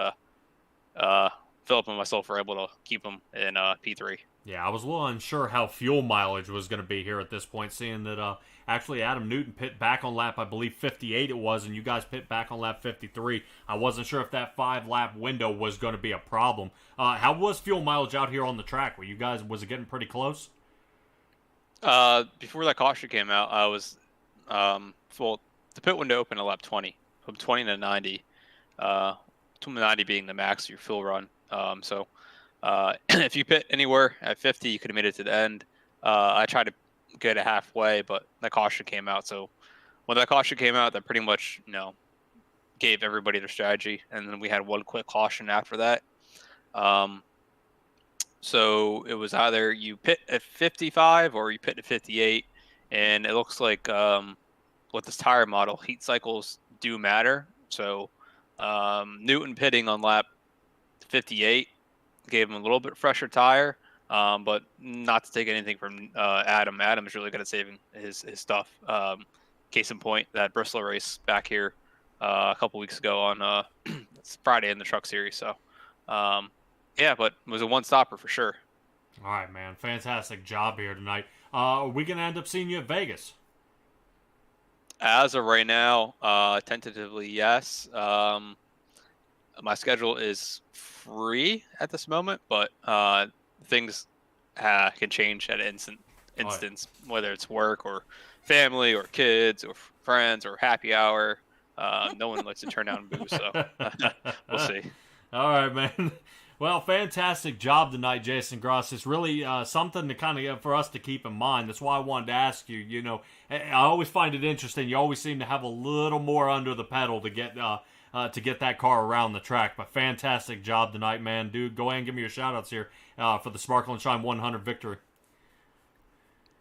Philip and myself were able to keep him in P3.
Yeah, I was a little unsure how fuel mileage was going to be here at this point, seeing that actually Adam Newton pit back on lap, I believe 58 it was, and you guys pit back on lap 53. I wasn't sure if that 5-lap window was going to be a problem. How was fuel mileage out here on the track? Was it getting pretty close?
Before that caution came out, I was the pit window opened at lap 20, from 20 to 90. 90 being the max of your fuel run. So if you pit anywhere at 50, you could have made it to the end. I tried to get it halfway, but that caution came out. So when that caution came out, that pretty much gave everybody their strategy, and then we had one quick caution after that. So it was either you pit at 55 or you pit at 58, and it looks like with this tire model, heat cycles do matter. So Newton pitting on lap 58 gave him a little bit fresher tire, but not to take anything from Adam. Adam is really good at saving his stuff. Case in point, that Bristol race back here a couple weeks ago on Friday in the Truck Series. So, yeah, but it was a one-stopper for sure.
All right, man. Fantastic job here tonight. Are we going to end up seeing you at Vegas?
As of right now, tentatively, yes. My schedule is free at this moment, but things can change at an instance, whether it's work or family or kids or friends or happy hour. No one likes to turn down booze, so we'll see. All
right, man. Well, fantastic job tonight, Jason Gross. It's really something to kind of for us to keep in mind. That's why I wanted to ask you. I always find it interesting. You always seem to have a little more under the pedal to get that car around the track. But fantastic job tonight, man. Dude, go ahead and give me your shout-outs here for the Sparkle and Shine 100 victory.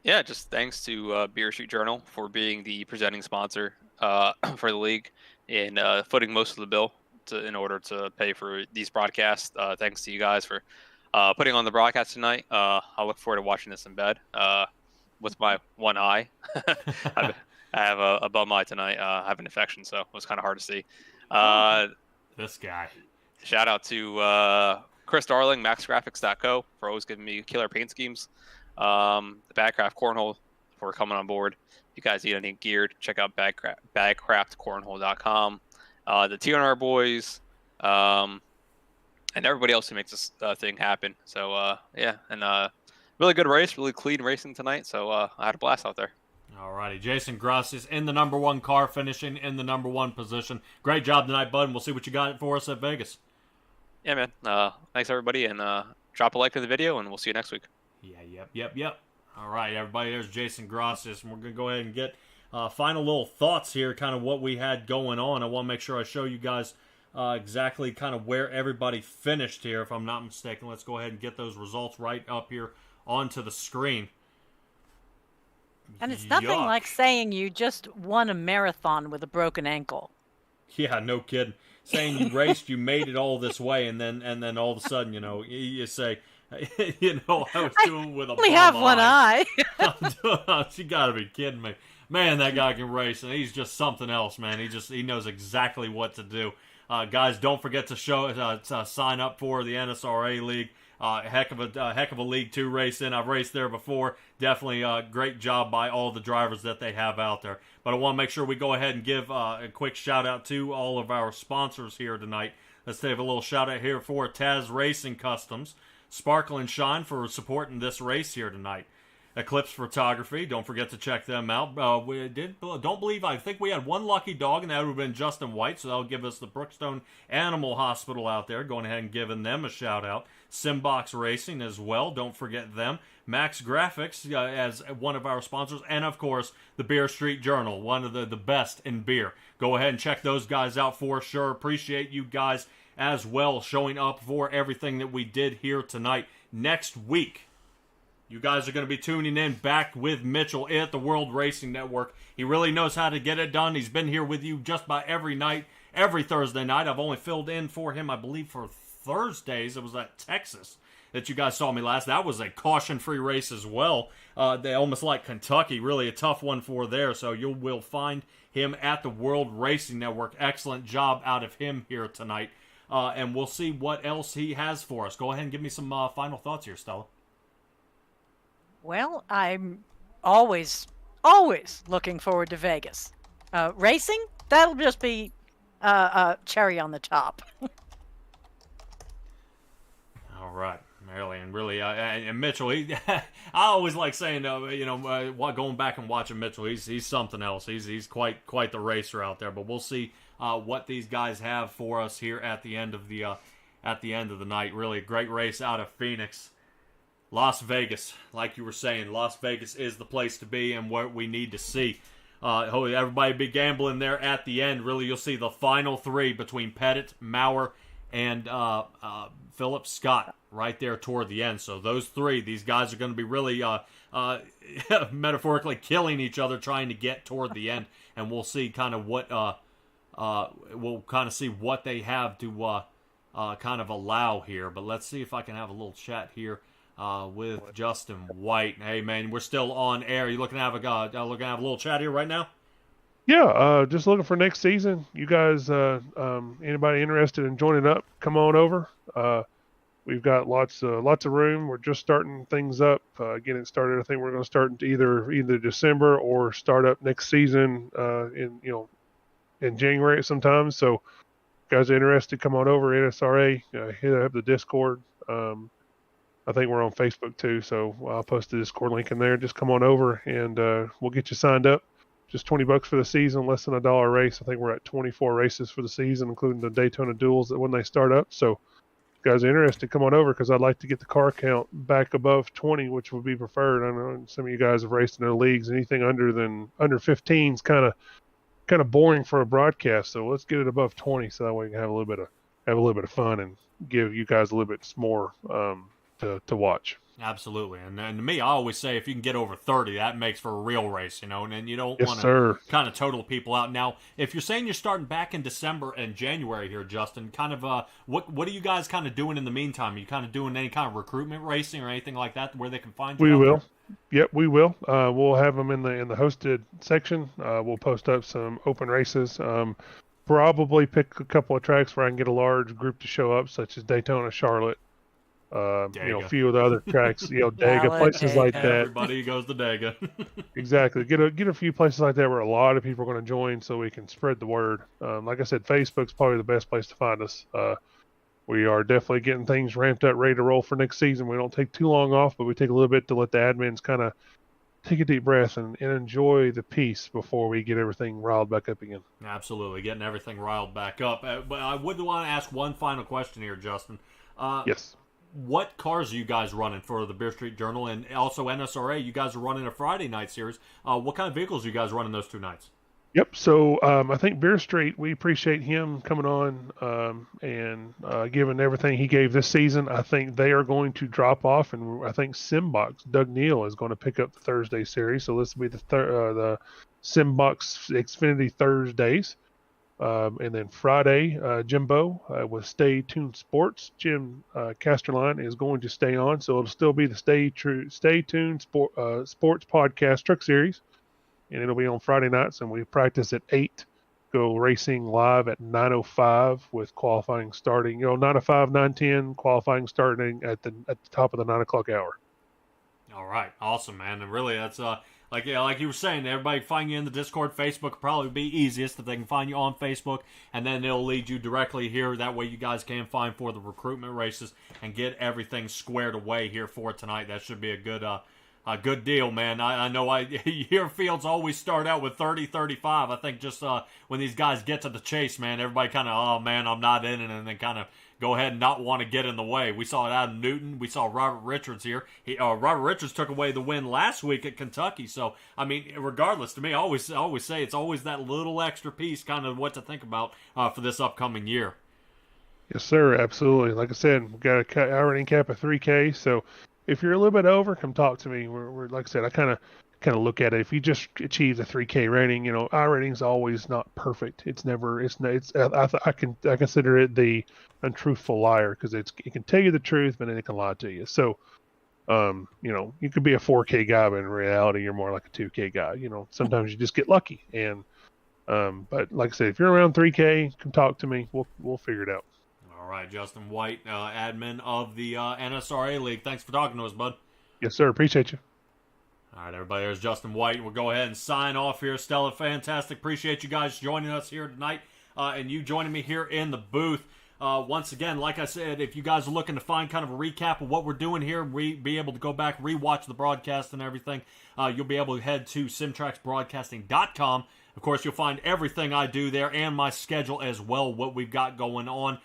Yeah, just thanks to Beer Street Journal for being the presenting sponsor for the league and footing most of the bill in order to pay for these broadcasts. Thanks to you guys for putting on the broadcast tonight. I look forward to watching this in bed with my one eye. I have a bum eye tonight. I have an infection, so it was kind of hard to see.
This guy.
Shout out to Chris Darling, MaxGraphics.co, for always giving me killer paint schemes. The Bagcraft Cornhole for coming on board. If you guys need any gear, check out bagcraftcornhole.com. The TNR boys, and everybody else who makes this thing happen. So, really good race, really clean racing tonight. So I had a blast out there.
Alrighty, Jason Gracias in the number 1 car, finishing in the number 1 position. Great job tonight, bud, and we'll see what you got for us at Vegas.
Yeah, man. Thanks, everybody, and drop a like to the video, and we'll see you next week.
Yeah, yep. All right, everybody, there's Jason Gracias, and we're going to go ahead and get final little thoughts here, kind of what we had going on. I want to make sure I show you guys exactly kind of where everybody finished here, if I'm not mistaken. Let's go ahead and get those results right up here onto the screen.
And it's nothing like saying you just won a marathon with a broken ankle.
Yeah, no kidding. Saying you raced, you made it all this way, and then all of a sudden, you say, I was doing with a bum
only have one eye.
You gotta be kidding me. Man, that guy can race, and he's just something else, man. He knows exactly what to do. Guys, don't forget to sign up for the NSRA League. Heck of a League 2 race in. I've raced there before. Definitely a great job by all the drivers that they have out there. But I want to make sure we go ahead and give a quick shout out to all of our sponsors here tonight. Let's have a little shout out here for Taz Racing Customs, Sparkle and Shine for supporting this race here tonight. Eclipse Photography, don't forget to check them out. I think we had one lucky dog, and that would have been Justin White, so that'll give us the Brookstone Animal Hospital out there. Going ahead and giving them a shout out. Simbox Racing as well, don't forget them. Max Graphics as one of our sponsors, and of course the Beer Street Journal, one of the best in beer. Go ahead and check those guys out for sure. Appreciate you guys as well showing up for everything that we did here tonight. Next week, you guys are going to be tuning in back with Mitchell at the World Racing Network. He really knows how to get it done. He's been here with you just about every night, every Thursday night. I've only filled in for him, I believe, for Thursdays. It was at Texas that you guys saw me last. That was a caution-free race as well. They almost like Kentucky, really a tough one for there. So you will find him at the World Racing Network. Excellent job out of him here tonight. And we'll see what else he has for us. Go ahead and give me some final thoughts here, Stella.
Well, I'm always looking forward to Vegas. Racing, that'll just be cherry on the top.
All right, Marilyn, and really, and Mitchell, I always like saying, going back and watching Mitchell, he's something else. He's quite the racer out there. But we'll see what these guys have for us here at the end of the night. Really, a great race out of Phoenix. Las Vegas, like you were saying, Las Vegas is the place to be and what we need to see. Everybody be gambling there at the end. Really, you'll see the final 3 between Pettet, Mowrer, and Philip Scott right there toward the end. So those 3, these guys are going to be really metaphorically killing each other trying to get toward the end. And we'll see kind of what see what they have to kind of allow here. But let's see if I can have a little chat here with Justin White. Hey man, we're still on air. You looking to have a little chat here right now?
Yeah, just looking for next season. You guys, anybody interested in joining up? Come on over. We've got lots of room. We're just starting things up, getting it started. I think we're going to start either December or start up next season in January sometime. So, if you guys are interested, come on over. NSRA, hit up the Discord. I think we're on Facebook too, so I'll post the Discord link in there. Just come on over and we'll get you signed up. Just $20 for the season, less than $1 a race. I think we're at 24 races for the season, including the Daytona duels when they start up. So if you guys are interested, come on over because I'd like to get the car count back above 20, which would be preferred. I know some of you guys have raced in their leagues. Anything under 15 is kind of boring for a broadcast. So let's get it above 20 so that way we can have a little bit of fun and give you guys a little bit more to watch.
Absolutely. And to me, I always say if you can get over 30, that makes for a real race, and then you don't
Yes,
want to
sir.
kind of total people out. Now, if you're saying you're starting back in December and January here, Justin, kind of what are you guys kind of doing in the meantime? Are you kind of doing any kind of recruitment racing or anything like that where they can find you?
We
out
will.
there?
Yep, we will. We'll have them in the hosted section. We'll post up some open races. Probably pick a couple of tracks where I can get a large group to show up, such as Daytona, Charlotte. A few of the other tracks. Dega, places like that.
Everybody goes to Dega.
Exactly. Get a few places like that where a lot of people are going to join, so we can spread the word. Like I said, Facebook's probably the best place to find us. We are definitely getting things ramped up, ready to roll for next season. We don't take too long off, but we take a little bit to let the admins kind of take a deep breath and enjoy the peace before we get everything riled back up again.
Absolutely, getting everything riled back up. But I would want to ask one final question here, Justin.
Yes.
What cars are you guys running for the Beer Street Journal, and also NSRA? You guys are running a Friday night series. What kind of vehicles are you guys running those 2 nights?
Yep. So I think Beer Street, we appreciate him coming on and giving everything he gave this season. I think they are going to drop off, and I think Simbox, Doug Neal, is going to pick up the Thursday series. So this will be the Simbox Xfinity Thursdays. And then Friday, Jimbo with Stay Tuned Sports. Jim Casterline is going to stay on, so it'll still be the Stay Tuned Sports Podcast Truck Series. And it'll be on Friday nights, and we practice at 8, go racing live at 9:05 with qualifying starting, 9:05, 9:10, qualifying starting at the top of the 9 o'clock hour.
All right, awesome, man. And really, that's like you were saying, everybody find you in the Discord. Facebook will probably be easiest if they can find you on Facebook, and then it'll lead you directly here. That way you guys can find for the recruitment races and get everything squared away here for tonight. That should be a good deal, man. I know your fields always start out with 30, 35. I think just when these guys get to the chase, man, everybody kind of, oh, man, I'm not in it, and then kind of go ahead and not want to get in the way. We saw it out of Newton. We saw Robert Richards here. Robert Richards took away the win last week at Kentucky. So, I mean, regardless, to me, I always say it's always that little extra piece kind of what to think about for this upcoming year.
Yes, sir. Absolutely. Like I said, we've got a rating cap of 3K, so if you're a little bit over, come talk to me. We're like I said, I kind of look at it. If you just achieve the 3K rating, our rating's always not perfect. It's never. I consider it the untruthful liar because it can tell you the truth, but then it can lie to you. So, you could be a 4K guy, but in reality, you're more like a 2K guy. Sometimes you just get lucky. And but like I said, if you're around 3K, come talk to me. We'll figure it out.
All right, Justin White, admin of the NSRA League. Thanks for talking to us, bud.
Yes, sir. Appreciate you.
All right, everybody, there's Justin White. We'll go ahead and sign off here. Stella, fantastic. Appreciate you guys joining us here tonight and you joining me here in the booth. Once again, like I said, if you guys are looking to find kind of a recap of what we're doing here, be able to go back, rewatch the broadcast and everything, you'll be able to head to simtraxbroadcasting.com. Of course, you'll find everything I do there and my schedule as well, what we've got going on.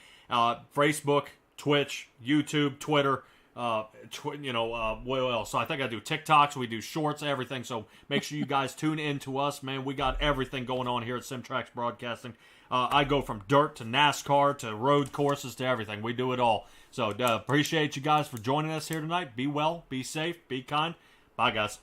Facebook, Twitch, YouTube, Twitter, what else? So I think I do TikToks, we do shorts, everything. So make sure you guys tune in to us, man. We got everything going on here at Simtrax Broadcasting. I go from dirt to NASCAR to road courses to everything. We do it all. So appreciate you guys for joining us here tonight. Be well, be safe, be kind. Bye, guys.